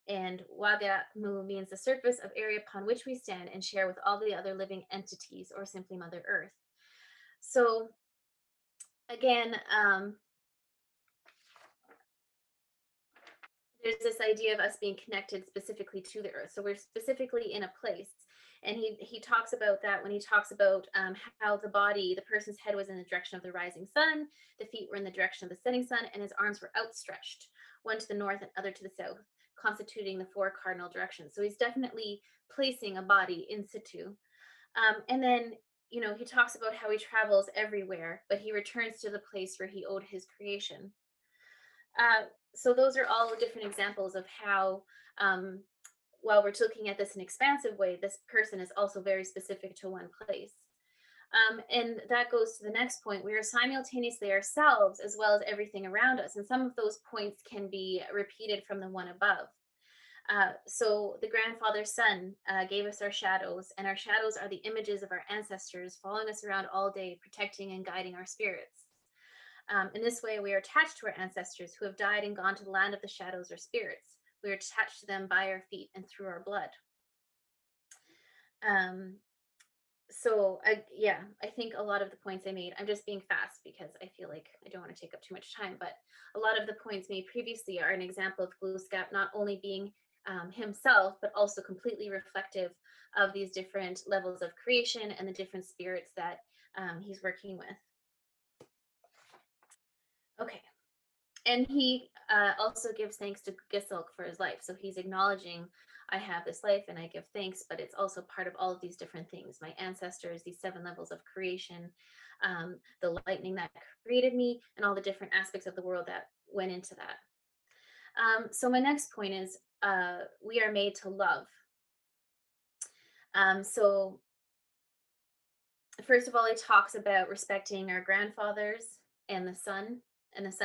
And Wagamu means the surface of area upon which we stand and share with all the other living entities, or simply Mother Earth. So again, there's this idea of us being connected specifically to the earth. So we're specifically in a place. And he talks about that when he talks about how the body, the person's head was in the direction of the rising sun, the feet were in the direction of the setting sun, and his arms were outstretched, one to the north and other to the south, constituting the 4 cardinal directions. So he's definitely placing a body in situ. And then, you know, he talks about how he travels everywhere, but he returns to the place where he owed his creation. So those are all different examples of how, while we're looking at this in an expansive way, this person is also very specific to one place. And that goes to the next point. We are simultaneously ourselves as well as everything around us. And some of those points can be repeated from the one above. So the grandfather's son gave us our shadows, and our shadows are the images of our ancestors following us around all day, protecting and guiding our spirits. In this way, we are attached to our ancestors who have died and gone to the land of the shadows or spirits. We are attached to them by our feet and through our blood. So I think a lot of the points I made, I'm just being fast because I feel like I don't want to take up too much time, but a lot of the points made previously are an example of Glooscap not only being himself, but also completely reflective of these different levels of creation and the different spirits that he's working with. Okay. And he also gives thanks to Gisilk for his life. So he's acknowledging, I have this life and I give thanks, but it's also part of all of these different things. My ancestors, these 7 levels of creation, the lightning that created me, and all the different aspects of the world that went into that. So my next point is we are made to love. So first of all, he talks about respecting our grandfathers and the sun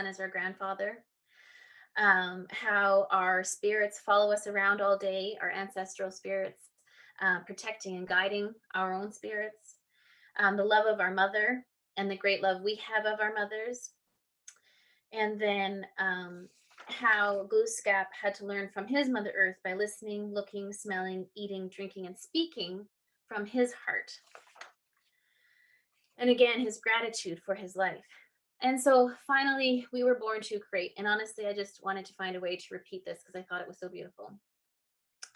is our grandfather. How our spirits follow us around all day, our ancestral spirits, protecting and guiding our own spirits, the love of our mother and the great love we have of our mothers, and then how Glooscap had to learn from his Mother Earth by listening, looking, smelling, eating, drinking, and speaking from his heart. And again, his gratitude for his life. And so finally, we were born to create. And honestly, I just wanted to find a way to repeat this because I thought it was so beautiful.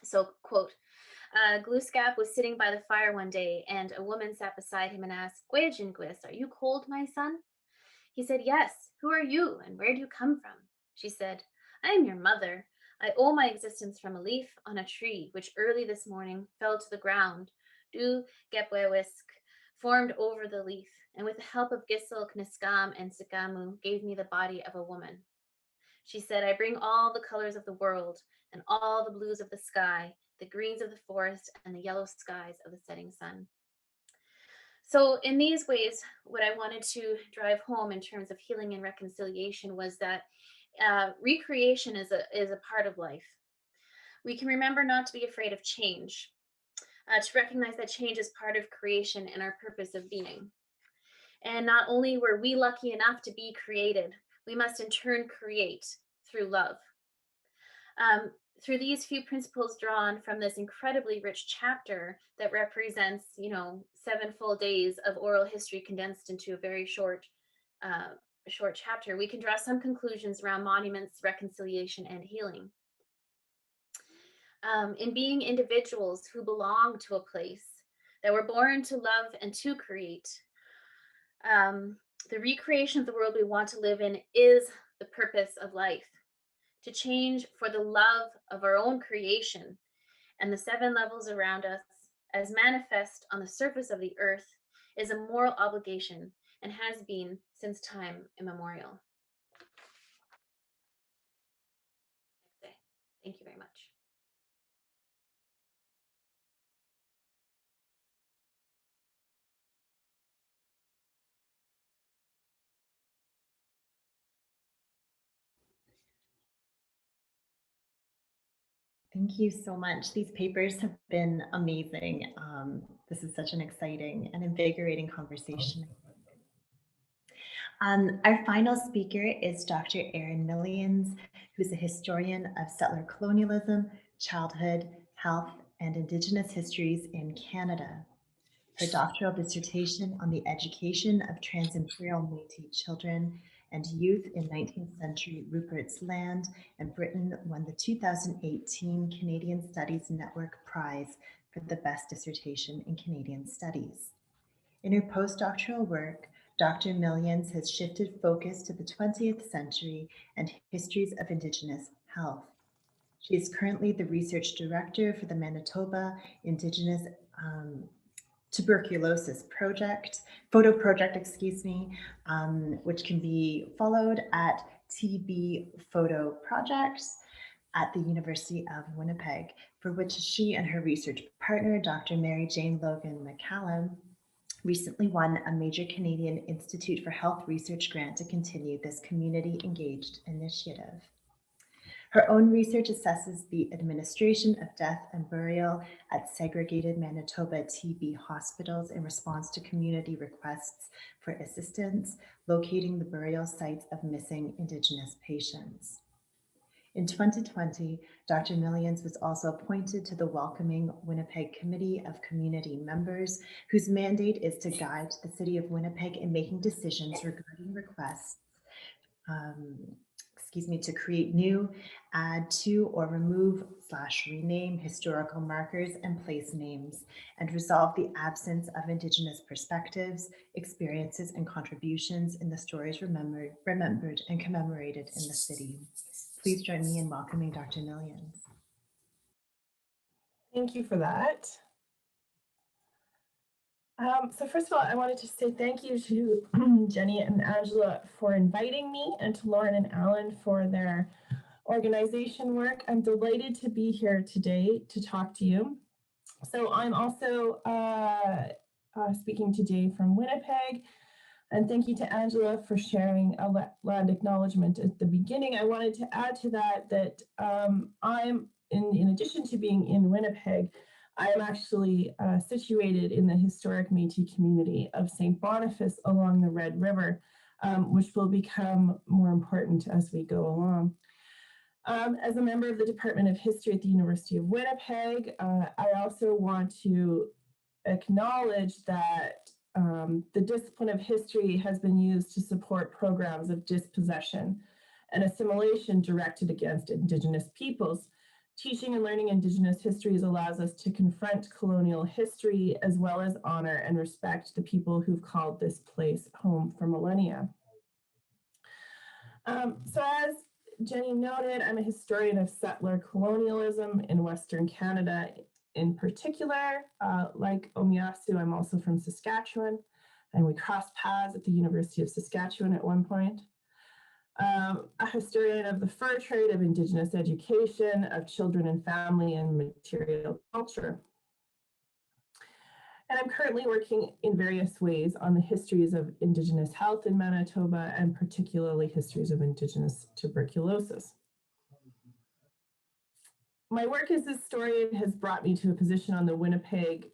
So, quote, Glooscap was sitting by the fire one day, and a woman sat beside him and asked, Gwejingwis, are you cold, my son? He said, yes. Who are you, and where do you come from? She said, I am your mother. I owe my existence from a leaf on a tree, which early this morning fell to the ground. Du Gepwewisk formed over the leaf, and with the help of Gisilk, Niskam, and Sikamu, gave me the body of a woman. She said, I bring all the colors of the world, and all the blues of the sky, the greens of the forest, and the yellow skies of the setting sun. So in these ways, what I wanted to drive home in terms of healing and reconciliation was that recreation is a part of life. We can remember not to be afraid of change, to recognize that change is part of creation and our purpose of being. And not only were we lucky enough to be created, we must in turn create through love. Through these few principles drawn from this incredibly rich chapter that represents, 7 full days of oral history condensed into a very short chapter, we can draw some conclusions around monuments, reconciliation, and healing. In being individuals who belong to a place, that were born to love and to create, the recreation of the world we want to live in is the purpose of life. To change for the love of our own creation and the 7 levels around us, as manifest on the surface of the earth, is a moral obligation and has been since time immemorial. Thank you very much. Thank you so much. These papers have been amazing. This is such an exciting and invigorating conversation. Our final speaker is Dr. Erin Millions, who's a historian of settler colonialism, childhood, health, and Indigenous histories in Canada. Her doctoral dissertation on the education of trans-imperial Métis children and youth in 19th century Rupert's Land and Britain won the 2018 Canadian Studies Network Prize for the best dissertation in Canadian Studies. In her postdoctoral work, Dr. Millions has shifted focus to the 20th century and histories of Indigenous health. She is currently the research director for the Manitoba Indigenous tuberculosis photo project, which can be followed at TB Photo Projects at the University of Winnipeg, for which she and her research partner, Dr. Mary Jane Logan McCallum, recently won a major Canadian Institute for Health Research grant to continue this community-engaged initiative. Her own research assesses the administration of death and burial at segregated Manitoba TB hospitals in response to community requests for assistance locating the burial sites of missing Indigenous patients. In 2020, Dr. Millions was also appointed to the Welcoming Winnipeg Committee of Community Members, whose mandate is to guide the City of Winnipeg in making decisions regarding requests to create new, add to, or remove/rename historical markers and place names, and resolve the absence of Indigenous perspectives, experiences, and contributions in the stories remembered and commemorated in the city. Please join me in welcoming Dr. Millions. Thank you for that. So first of all, I wanted to say thank you to Jenny and Angela for inviting me, and to Lauren and Alan for their organization work. I'm delighted to be here today to talk to you. So I'm also speaking today from Winnipeg, and thank you to Angela for sharing a land acknowledgement at the beginning. I wanted to add to that I'm, in addition to being in Winnipeg, I am actually situated in the historic Métis community of St. Boniface along the Red River, which will become more important as we go along. As a member of the Department of History at the University of Winnipeg, I also want to acknowledge that the discipline of history has been used to support programs of dispossession and assimilation directed against Indigenous peoples. Teaching and learning Indigenous histories allows us to confront colonial history, as well as honor and respect the people who've called this place home for millennia. So as Jenny noted, I'm a historian of settler colonialism in Western Canada. In particular, like Omeasoo, I'm also from Saskatchewan, and we crossed paths at the University of Saskatchewan at one point. A historian of the fur trade, of Indigenous education, of children and family, and material culture. And I'm currently working in various ways on the histories of Indigenous health in Manitoba, and particularly histories of Indigenous tuberculosis. My work as a historian has brought me to a position on the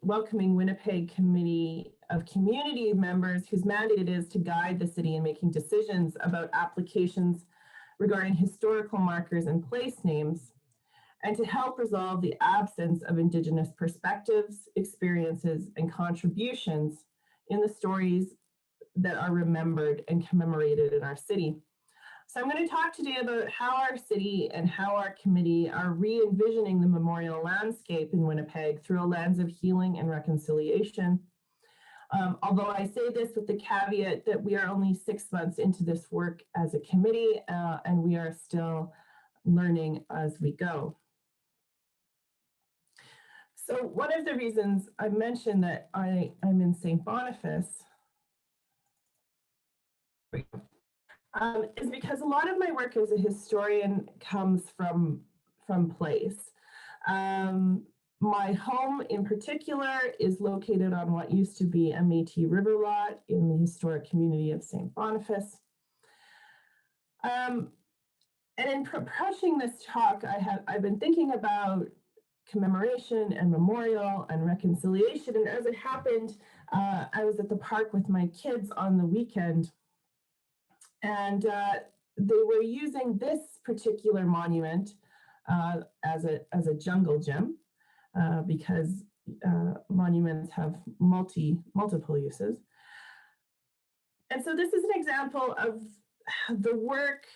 Welcoming Winnipeg Committee of Community Members, whose mandate it is to guide the city in making decisions about applications regarding historical markers and place names, and to help resolve the absence of Indigenous perspectives, experiences, and contributions in the stories that are remembered and commemorated in our city. So I'm going to talk today about how our city and how our committee are re-envisioning the memorial landscape in Winnipeg through a lens of healing and reconciliation. Although I say this with the caveat that we are only 6 months into this work as a committee, and we are still learning as we go. So one of the reasons I mentioned that I'm in St. Boniface is because a lot of my work as a historian comes from place. My home in particular is located on what used to be a Métis river lot in the historic community of St. Boniface. And in approaching this talk, I've been thinking about commemoration and memorial and reconciliation. And as it happened, I was at the park with my kids on the weekend, and they were using this particular monument as a jungle gym, because monuments have multiple uses. And so this is an example of the work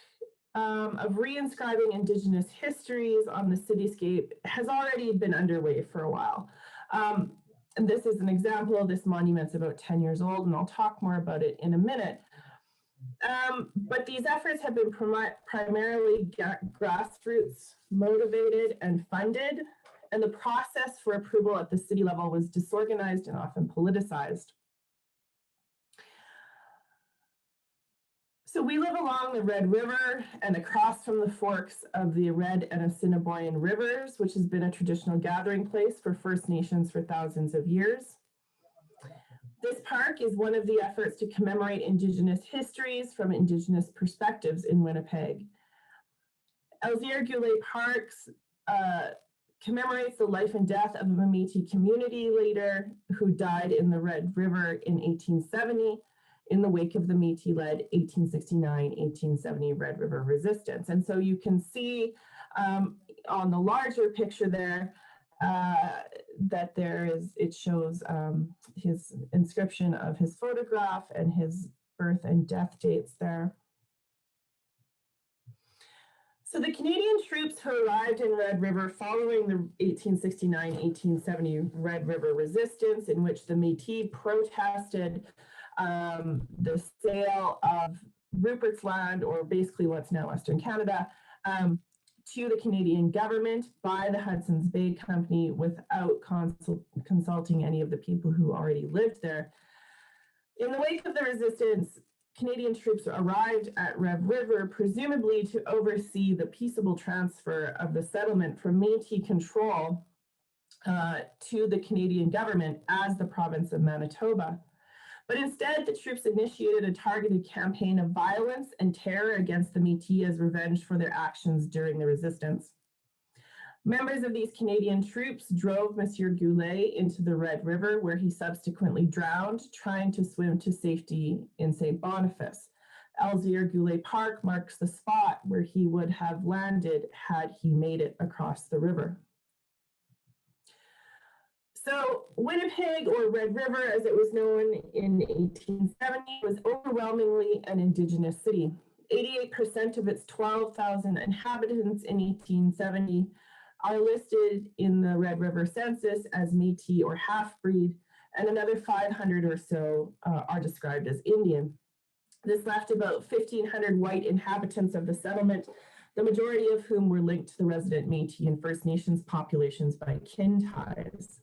of reinscribing Indigenous histories on the cityscape has already been underway for a while. And this is an example. This monument's about 10 years old, and I'll talk more about it in a minute. But these efforts have been primarily grassroots motivated and funded, and the process for approval at the city level was disorganized and often politicized. So we live along the Red River and across from the forks of the Red and Assiniboine rivers, which has been a traditional gathering place for First Nations for thousands of years. This park is one of the efforts to commemorate Indigenous histories from Indigenous perspectives in Winnipeg. Elzire Goulet Parks commemorates the life and death of a Métis community leader who died in the Red River in 1870 in the wake of the Métis-led 1869-1870 Red River resistance. And so you can see on the larger picture there that it shows his inscription of his photograph and his birth and death dates there. So the Canadian troops who arrived in Red River following the 1869-1870 Red River resistance, in which the Métis protested the sale of Rupert's Land, or basically what's now Western Canada, to the Canadian government by the Hudson's Bay Company without consulting any of the people who already lived there. In the wake of the resistance, Canadian troops arrived at Red River, presumably to oversee the peaceable transfer of the settlement from Métis control to the Canadian government as the province of Manitoba. But instead, the troops initiated a targeted campaign of violence and terror against the Métis as revenge for their actions during the resistance. Members of these Canadian troops drove Monsieur Goulet into the Red River, where he subsequently drowned, trying to swim to safety in St. Boniface. Elzier Goulet Park marks the spot where he would have landed had he made it across the river. So Winnipeg, or Red River as it was known in 1870, was overwhelmingly an Indigenous city. 88% of its 12,000 inhabitants in 1870 are listed in the Red River census as Métis or half-breed, and another 500 or so are described as Indian. This left about 1,500 white inhabitants of the settlement, the majority of whom were linked to the resident Métis and First Nations populations by kin ties.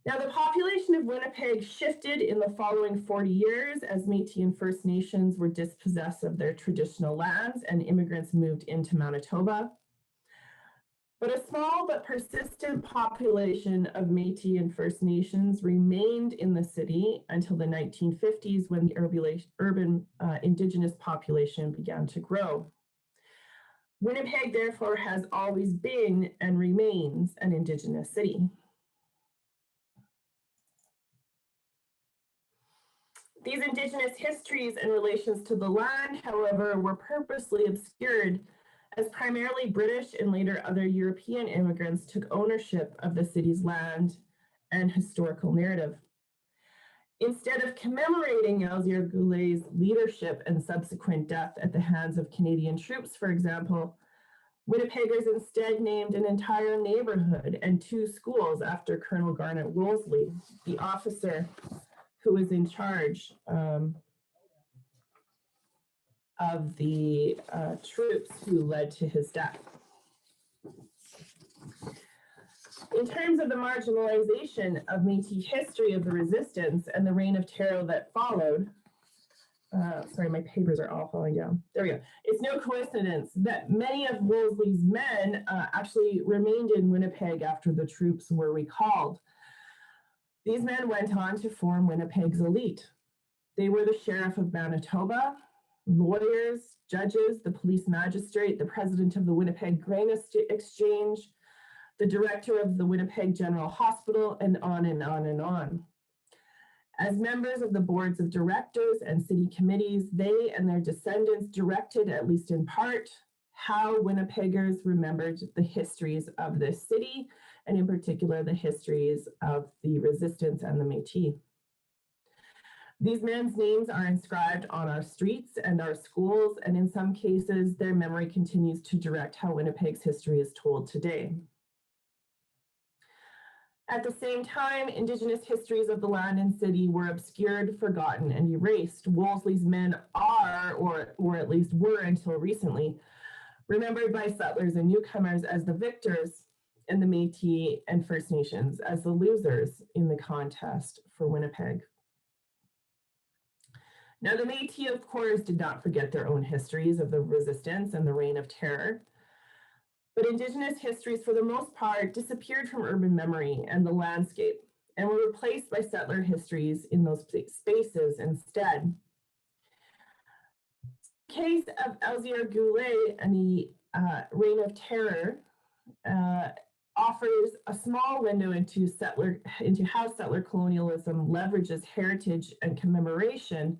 Now, the population of Winnipeg shifted in the following 40 years as Métis and First Nations were dispossessed of their traditional lands and immigrants moved into Manitoba. But a small but persistent population of Métis and First Nations remained in the city until the 1950s, when the urban Indigenous population began to grow. Winnipeg, therefore, has always been and remains an Indigenous city. These Indigenous histories and relations to the land, however, were purposely obscured as primarily British and later other European immigrants took ownership of the city's land and historical narrative. Instead of commemorating Elzier Goulet's leadership and subsequent death at the hands of Canadian troops, for example, Winnipeggers instead named an entire neighborhood and 2 schools after Colonel Garnet Wolseley, the officer who was in charge of the troops who led to his death. In terms of the marginalization of Métis history of the resistance and the reign of terror that followed, sorry, my papers are all falling down. There we go. It's no coincidence that many of Wolseley's men actually remained in Winnipeg after the troops were recalled. These men went on to form Winnipeg's elite. They were the sheriff of Manitoba, lawyers, judges, the police magistrate, the president of the Winnipeg Grain Exchange, the director of the Winnipeg General Hospital, and on and on and on. As members of the boards of directors and city committees, they and their descendants directed, at least in part, how Winnipeggers remembered the histories of this city, and in particular, the histories of the resistance and the Métis. These men's names are inscribed on our streets and our schools, and in some cases, their memory continues to direct how Winnipeg's history is told today. At the same time, Indigenous histories of the land and city were obscured, forgotten, and erased. Wolseley's men are, or at least were until recently, remembered by settlers and newcomers as the victors in the Métis and First Nations, as the losers in the contest for Winnipeg. Now, the Métis, of course, did not forget their own histories of the resistance and the reign of terror, but Indigenous histories, for the most part, disappeared from urban memory and the landscape and were replaced by settler histories in those spaces instead. The case of Elzier Goulet and the reign of terror offers a small window into how settler colonialism leverages heritage and commemoration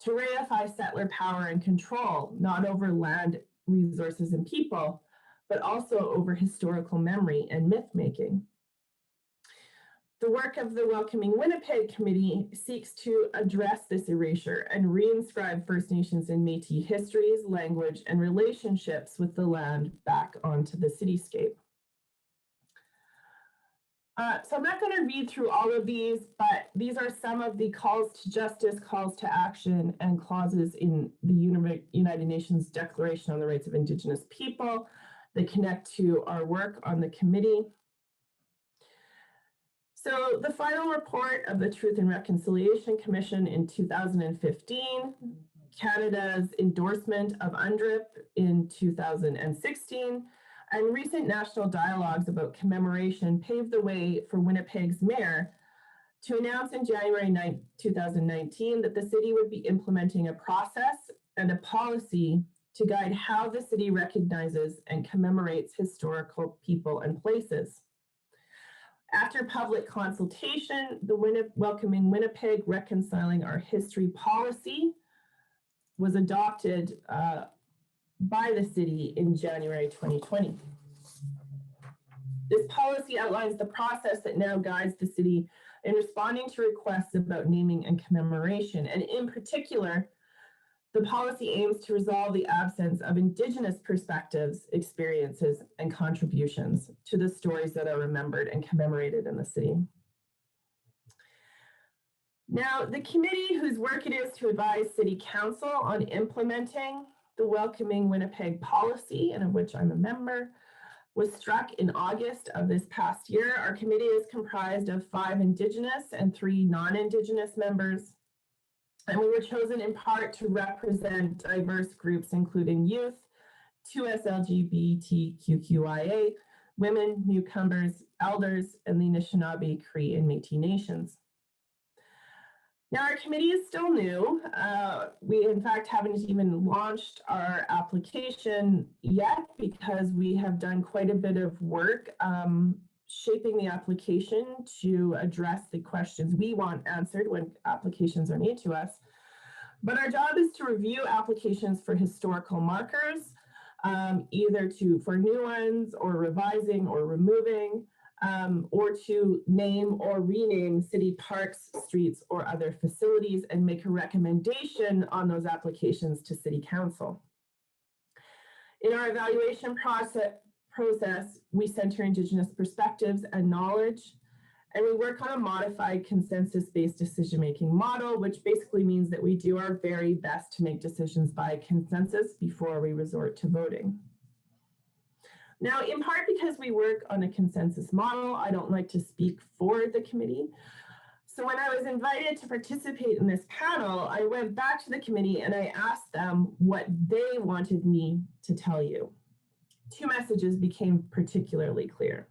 to reify settler power and control, not over land, resources, and people, but also over historical memory and myth-making. The work of the Welcoming Winnipeg Committee seeks to address this erasure and reinscribe First Nations and Métis histories, language, and relationships with the land back onto the cityscape. So I'm not going to read through all of these, but these are some of the calls to justice, calls to action, and clauses in the United Nations Declaration on the Rights of Indigenous People that connect to our work on the committee. So the final report of the Truth and Reconciliation Commission in 2015, Canada's endorsement of UNDRIP in 2016, and recent national dialogues about commemoration paved the way for Winnipeg's mayor to announce in January 2019 that the city would be implementing a process and a policy to guide how the city recognizes and commemorates historical people and places. After public consultation, the Welcoming Winnipeg Reconciling Our History policy was adopted by the city in January 2020. This policy outlines the process that now guides the city in responding to requests about naming and commemoration. And in particular, the policy aims to resolve the absence of Indigenous perspectives, experiences, and contributions to the stories that are remembered and commemorated in the city. Now, the committee whose work it is to advise City Council on implementing the Welcoming Winnipeg policy, and of which I'm a member, was struck in August of this past year. Our committee is comprised of 5 Indigenous and 3 non-Indigenous members. And we were chosen in part to represent diverse groups, including youth, 2S LGBTQIA, women, newcomers, elders, and the Anishinaabe, Cree, and Métis nations. Now, our committee is still new. We, in fact, haven't even launched our application yet because we have done quite a bit of work shaping the application to address the questions we want answered when applications are made to us. But our job is to review applications for historical markers, either for new ones or revising or removing, or to name or rename city parks, streets, or other facilities and make a recommendation on those applications to City Council. In our evaluation process, we center Indigenous perspectives and knowledge, and we work on a modified consensus-based decision-making model, which basically means that we do our very best to make decisions by consensus before we resort to voting. Now, in part because we work on a consensus model, I don't like to speak for the committee. So when I was invited to participate in this panel, I went back to the committee and I asked them what they wanted me to tell you. 2 messages became particularly clear.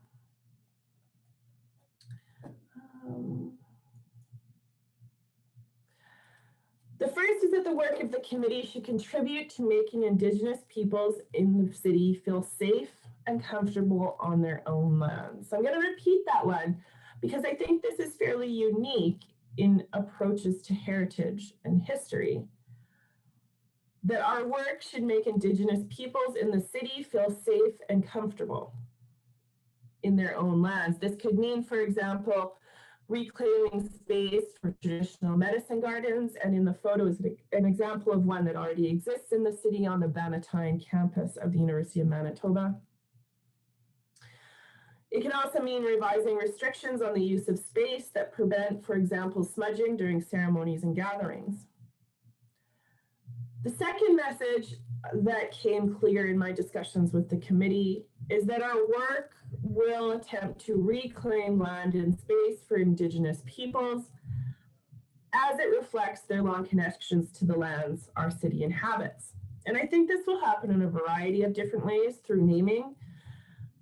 The first is that the work of the committee should contribute to making Indigenous peoples in the city feel safe and comfortable on their own land. So I'm going to repeat that one because I think this is fairly unique in approaches to heritage and history. That our work should make Indigenous peoples in the city feel safe and comfortable in their own lands. This could mean, for example, reclaiming space for traditional medicine gardens, and in the photo is an example of one that already exists in the city on the Bannatyne campus of the University of Manitoba. It can also mean revising restrictions on the use of space that prevent, for example, smudging during ceremonies and gatherings. The second message that came clear in my discussions with the committee is that our work will attempt to reclaim land and space for Indigenous peoples as it reflects their long connections to the lands our city inhabits. And I think this will happen in a variety of different ways through naming,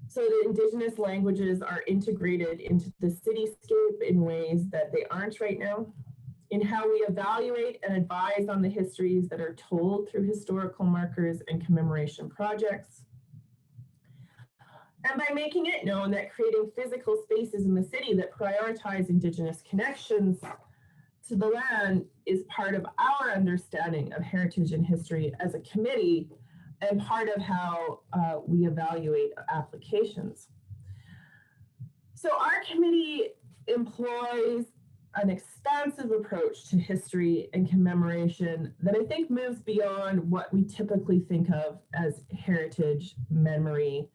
so that Indigenous languages are integrated into the cityscape in ways that they aren't right now, in how we evaluate and advise on the histories that are told through historical markers and commemoration projects, and by making it known that creating physical spaces in the city that prioritize Indigenous connections to the land is part of our understanding of heritage and history as a committee and part of how we evaluate applications. So our committee employs an expansive approach to history and commemoration that I think moves beyond what we typically think of as heritage memory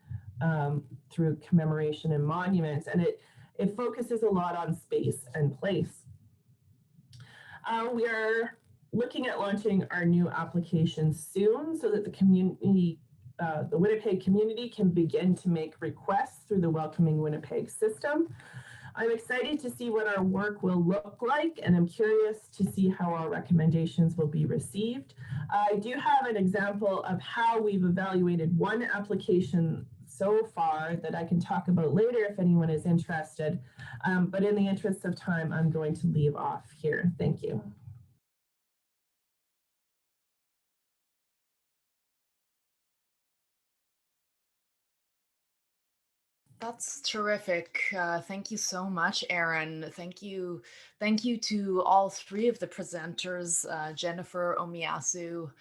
through commemoration and monuments, and it focuses a lot on space and place. We are looking at launching our new application soon so that the community, the Winnipeg community, can begin to make requests through the Welcoming Winnipeg system. I'm excited to see what our work will look like, and I'm curious to see how our recommendations will be received. I do have an example of how we've evaluated one application so far that I can talk about later if anyone is interested. But in the interest of time, I'm going to leave off here. Thank you. That's terrific. Thank you so much, Erin. Thank you to all three of the presenters, Jennifer, Omeasoo,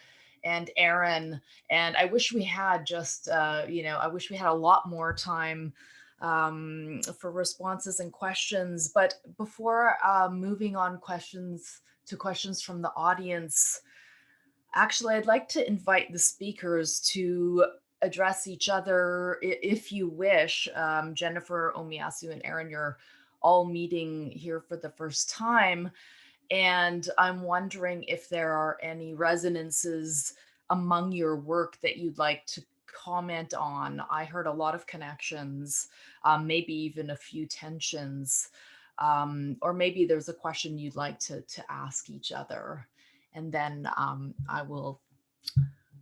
and Erin. And I wish we had just, I wish we had a lot more time for responses and questions. But before moving on to questions from the audience, actually, I'd like to invite the speakers to address each other if you wish. Jennifer, Omeasoo, and Erin, you're all meeting here for the first time. And I'm wondering if there are any resonances among your work that you'd like to comment on. I heard a lot of connections, maybe even a few tensions, or maybe there's a question you'd like to ask each other. And then I will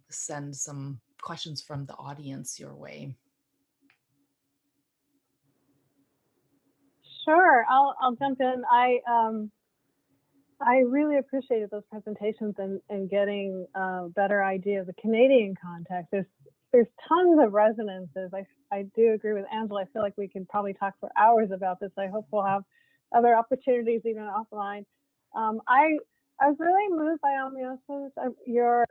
send some questions from the audience your way. Sure, I'll jump in. I really appreciated those presentations and getting a better idea of the Canadian context. There's tons of resonances. I do agree with Angela. I feel like we can probably talk for hours about this. I hope we'll have other opportunities even offline. I was really moved by Omeasoo,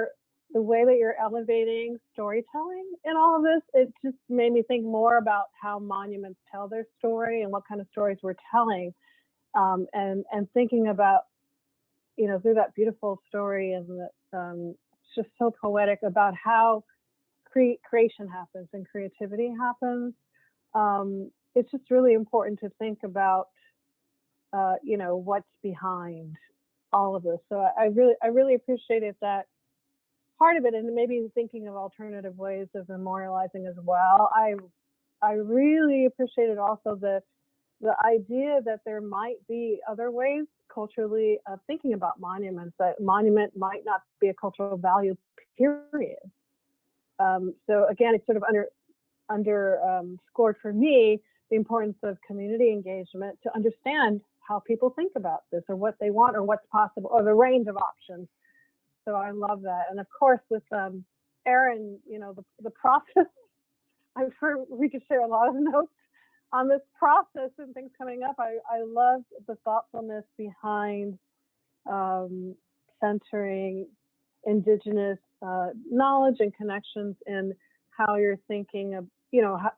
the way that you're elevating storytelling in all of this. It just made me think more about how monuments tell their story and what kind of stories we're telling, and thinking about, through that beautiful story and it's just so poetic about how creation happens and creativity happens. It's just really important to think about, what's behind all of this. So I really appreciated that part of it, and maybe thinking of alternative ways of memorializing as well. I really appreciated also the idea that there might be other ways culturally of thinking about monuments, that monument might not be a cultural value, period. So again, it's sort of underscored for me the importance of community engagement to understand how people think about this, or what they want, or what's possible, or the range of options. So I love that. And of course, with Erin, the process, I'm sure we could share a lot of notes on this process and things coming up. I love the thoughtfulness behind centering Indigenous knowledge and connections in how you're thinking of,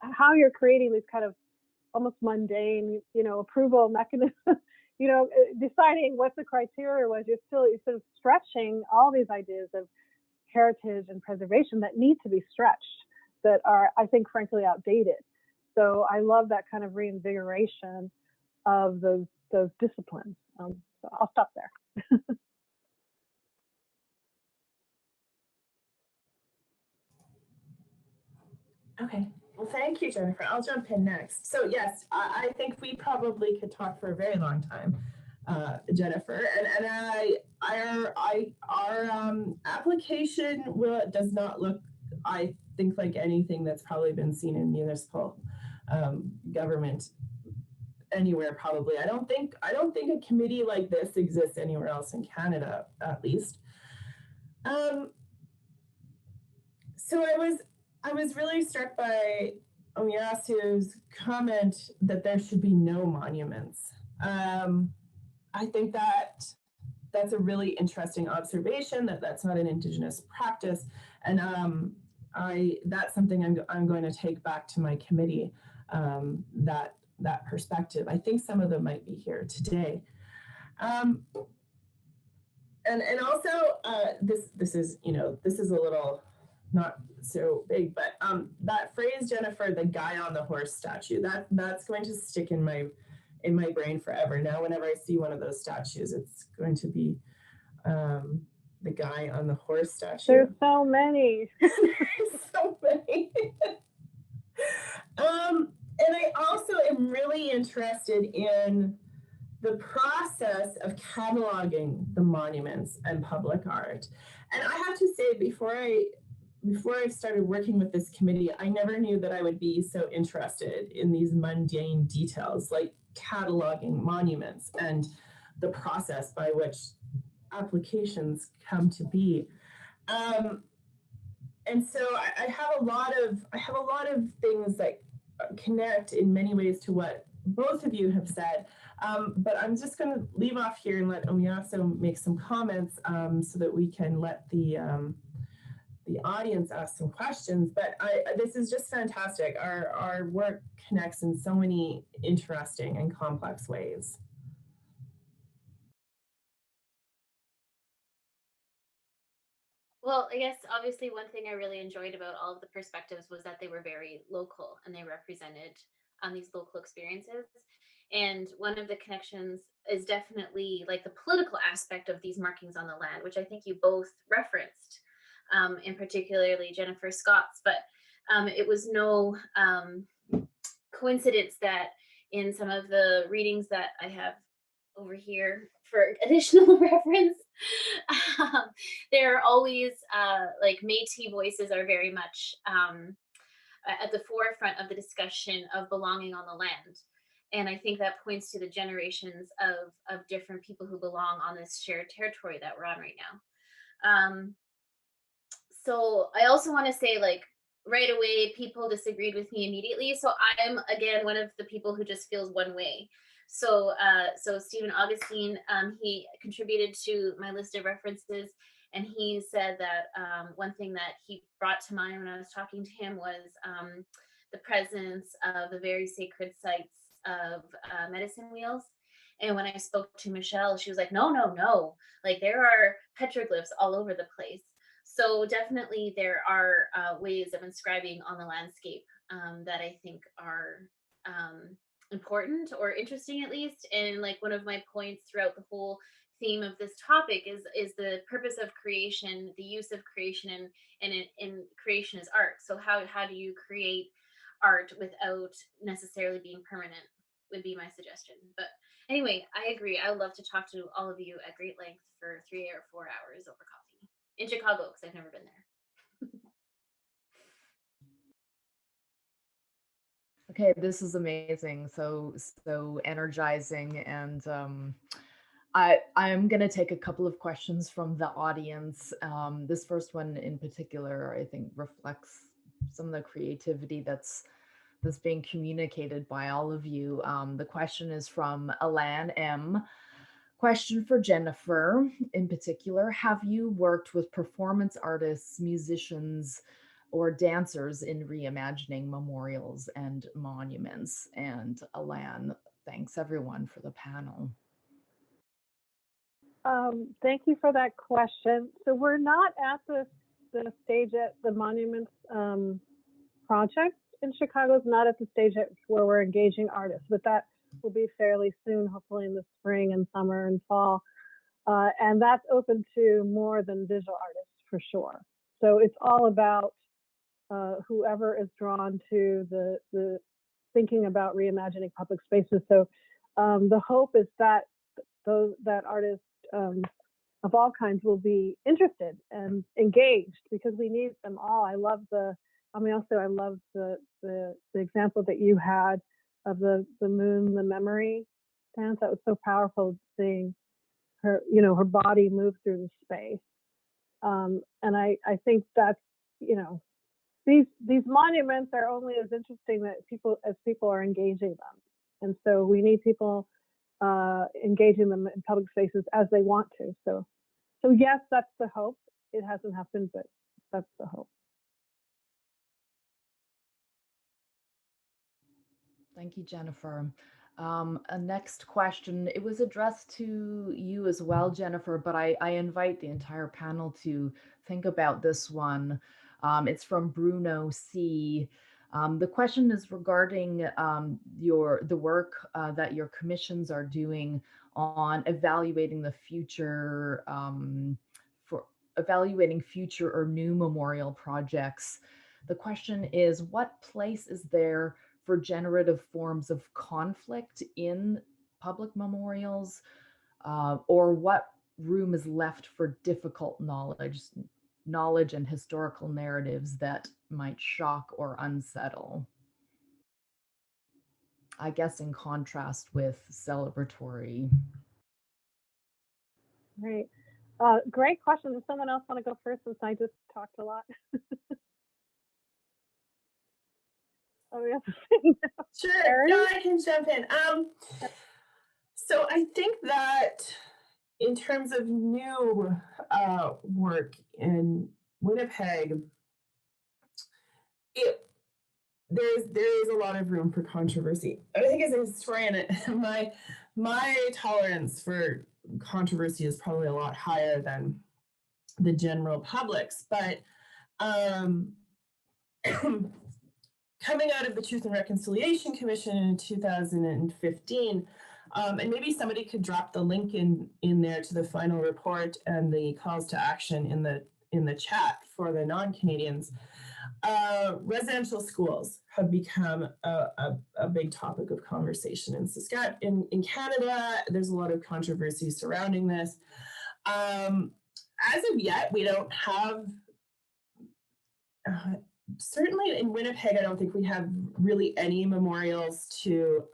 how you're creating these kind of almost mundane, approval mechanisms, deciding what the criteria was. You're sort of stretching all these ideas of heritage and preservation that need to be stretched, that are, I think, frankly, outdated. So I love that kind of reinvigoration of those disciplines. So I'll stop there. Okay, well, thank you, Jennifer. I'll jump in next. So yes, I think we probably could talk for a very long time, Jennifer. And our application does not look, I think, like anything that's probably been seen in municipal government anywhere. Probably, I don't think a committee like this exists anywhere else in Canada, at least. So I was really struck by Omeasoow's comment that there should be no monuments. I think that that's a really interesting observation, that that's not an Indigenous practice. And that's something I'm going to take back to my committee, that perspective. I think some of them might be here today. And also this is, you know, this is a little not so big, but that phrase, Jennifer, the guy on the horse statue, that's going to stick in my brain forever. Now, whenever I see one of those statues, it's going to be the guy on the horse statue. There's so many. There's so many. And I also am really interested in the process of cataloging the monuments and public art. And I have to say, before I started working with this committee, I never knew that I would be so interested in these mundane details, like cataloging monuments and the process by which applications come to be. And so I have a lot of things that connect in many ways to what both of you have said. But I'm just going to leave off here and let Omeasoo make some comments, so that we can let the audience ask some questions. But this is just fantastic. Our work connects in so many interesting and complex ways. Well, I guess obviously one thing I really enjoyed about all of the perspectives was that they were very local and they represented these local experiences. And one of the connections is definitely like the political aspect of these markings on the land, which I think you both referenced, in particularly Jennifer Scott's. But it was no coincidence that in some of the readings that I have over here for additional reference, there are always like Métis voices are very much at the forefront of the discussion of belonging on the land. And I think that points to the generations of different people who belong on this shared territory that we're on right now. So I also want to say, like, right away, people disagreed with me immediately. So I'm, again, one of the people who just feels one way. So Stephen Augustine, he contributed to my list of references, and he said that one thing that he brought to mind when I was talking to him was the presence of the very sacred sites of medicine wheels. And when I spoke to Michelle, she was like, no, like there are petroglyphs all over the place. So definitely there are ways of inscribing on the landscape that I think are important or interesting, at least. And like one of my points throughout the whole theme of this topic is the purpose of creation, the use of creation, and in creation is art. So how do you create art without necessarily being permanent would be my suggestion. But anyway, I agree. I would love to talk to all of you at great length for 3 or 4 hours over coffee in Chicago, because I've never been there. Okay, this is amazing. So energizing, and I'm gonna take a couple of questions from the audience. This first one in particular, I think, reflects some of the creativity that's being communicated by all of you. The question is from Alan M. Question for Jennifer in particular. Have you worked with performance artists, musicians, or dancers in reimagining memorials and monuments? And Alan, thanks everyone for the panel. Thank you for that question. So we're not at the stage at the Monuments project in Chicago. Is not at the stage where we're engaging artists, but that will be fairly soon, hopefully in the spring and summer and fall. And that's open to more than visual artists for sure. So it's all about whoever is drawn to the thinking about reimagining public spaces. So the hope is that that artists of all kinds will be interested and engaged, because we need them all. I love the example that you had of the moon, the memory dance. That was so powerful, seeing her, her body move through the space. And I think that's, these monuments are only as interesting as people are engaging them, and so we need people engaging them in public spaces as they want to. So yes, that's the hope. It hasn't happened, but that's the hope. Thank you, Jennifer. A next question. It was addressed to you as well, Jennifer, but I invite the entire panel to think about this one. It's from Bruno C. The question is regarding the work that your commissions are doing on evaluating the future for evaluating future or new memorial projects. The question is, what place is there for generative forms of conflict in public memorials, or what room is left for difficult knowledge and historical narratives that might shock or unsettle? I guess in contrast with celebratory. Right. Great question. Does someone else want to go first since I just talked a lot? Oh, yeah. Sure. Erin? No, I can jump in. So I think that in terms of new work in Winnipeg, there is a lot of room for controversy. I think as a historian, my tolerance for controversy is probably a lot higher than the general public's. But coming out of the Truth and Reconciliation Commission in 2015, and maybe somebody could drop the link in there to the final report and the calls to action in the chat for the non-Canadians. Residential schools have become a big topic of conversation in Saskatchewan. In Canada, there's a lot of controversy surrounding this. As of yet, we don't have, certainly in Winnipeg, I don't think we have really any memorials to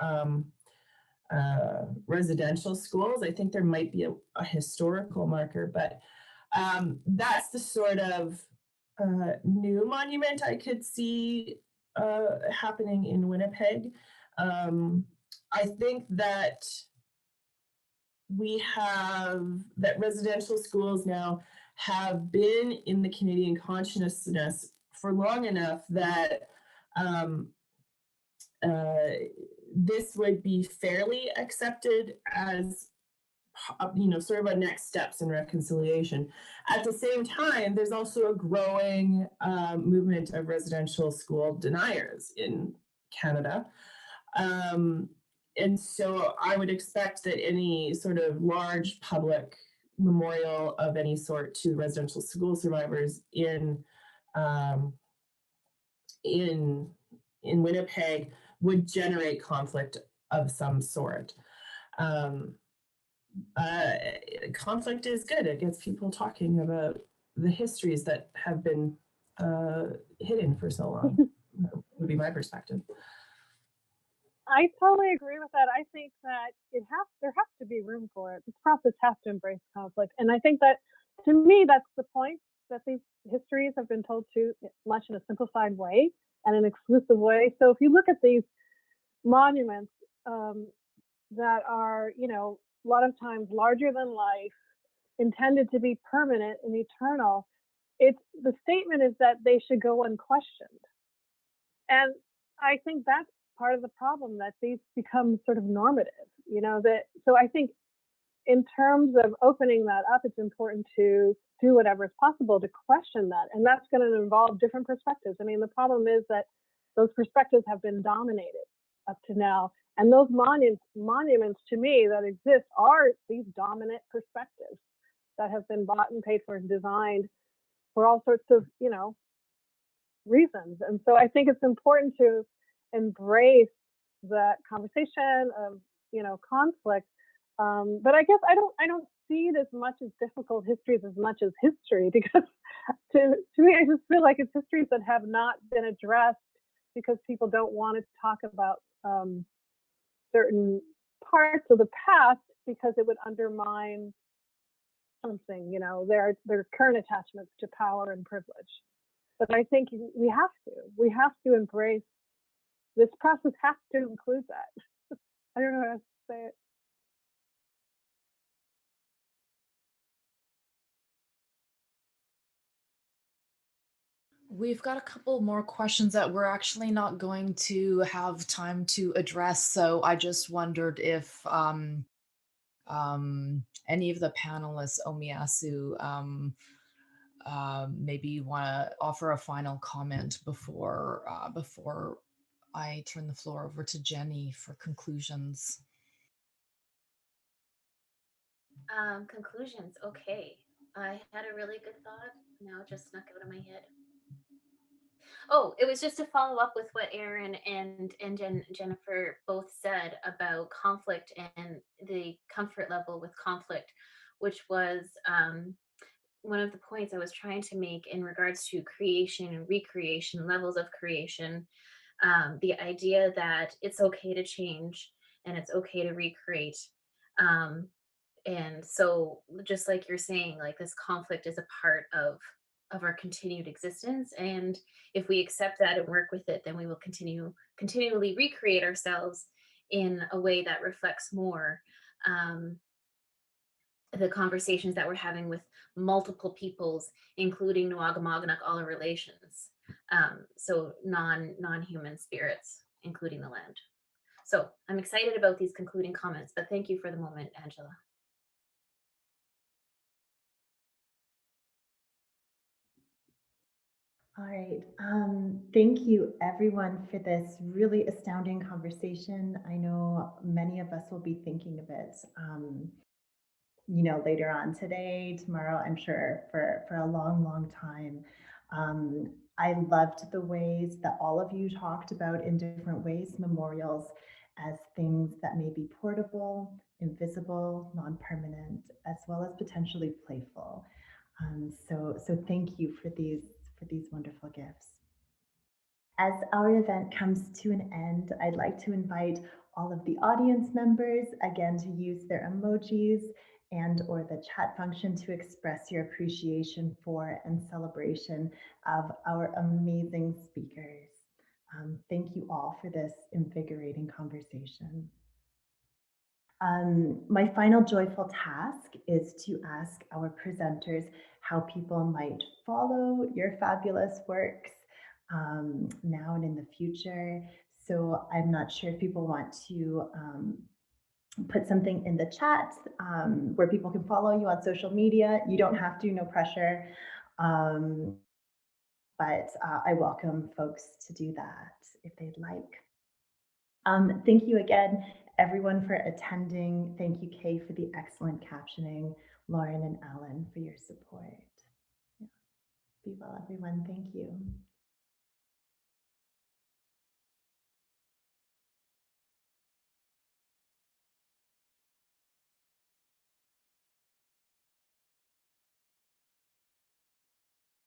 residential schools. I think there might be a historical marker, but that's the sort of new monument I could see happening in Winnipeg. I think that that residential schools now have been in the Canadian consciousness for long enough that this would be fairly accepted as sort of a next steps in reconciliation. At the same time, there's also a growing movement of residential school deniers in Canada. And so I would expect that any sort of large public memorial of any sort to residential school survivors in Winnipeg would generate conflict of some sort. Conflict is good. It gets people talking about the histories that have been hidden for so long. That would be my perspective. I totally agree with that. I think that there has to be room for it. This process has to embrace conflict. And I think that, to me, that's the point, that these histories have been told too much in a simplified way and an exclusive way. So if you look at these monuments that are, a lot of times larger than life, intended to be permanent and eternal, the statement is that they should go unquestioned. And I think that's part of the problem, that these become sort of normative, so I think in terms of opening that up, it's important to do whatever is possible to question that. And that's going to involve different perspectives. I mean, the problem is that those perspectives have been dominated up to now. And those monuments to me that exist are these dominant perspectives that have been bought and paid for and designed for all sorts of, reasons. And so I think it's important to embrace that conversation of, conflict. But I guess I don't see it as much as difficult histories as much as history, because to me, I just feel like it's histories that have not been addressed because people don't want to talk about certain parts of the past because it would undermine something, their current attachments to power and privilege. But I think we have to embrace this process, has to include that. I don't know how to say it. We've got a couple more questions that we're actually not going to have time to address. So I just wondered if any of the panelists, Omeasoo, maybe want to offer a final comment before I turn the floor over to Jenny for conclusions. Conclusions. Okay. I had a really good thought. Now it just snuck out of my head. Oh, it was just to follow up with what Erin and Jennifer both said about conflict and the comfort level with conflict, which was one of the points I was trying to make in regards to creation and recreation, levels of creation. The idea that it's okay to change and it's okay to recreate. Um, and so just like you're saying, like this conflict is a part of our continued existence, and if we accept that and work with it, then we will continually recreate ourselves in a way that reflects more um, the conversations that we're having with multiple peoples, including Nwagamauganock, all our relations, so non-human spirits, including the land. So I'm excited about these concluding comments, but thank you for the moment, Angela. All right. Thank you, everyone, for this really astounding conversation. I know many of us will be thinking of it, later on today, tomorrow, I'm sure, for a long, long time. I loved the ways that all of you talked about in different ways memorials as things that may be portable, invisible, non-permanent, as well as potentially playful. So thank you for these wonderful gifts. As our event comes to an end, I'd like to invite all of the audience members again to use their emojis and/or the chat function to express your appreciation for and celebration of our amazing speakers. Thank you all for this invigorating conversation. My final joyful task is to ask our presenters how people might follow your fabulous works now and in the future. So I'm not sure if people want to put something in the chat where people can follow you on social media. You don't have to, no pressure. But I welcome folks to do that if they'd like. Thank you again, everyone, for attending. Thank you, Kay, for the excellent captioning. Lauren and Alan for your support. Yeah. Be well, everyone. Thank you.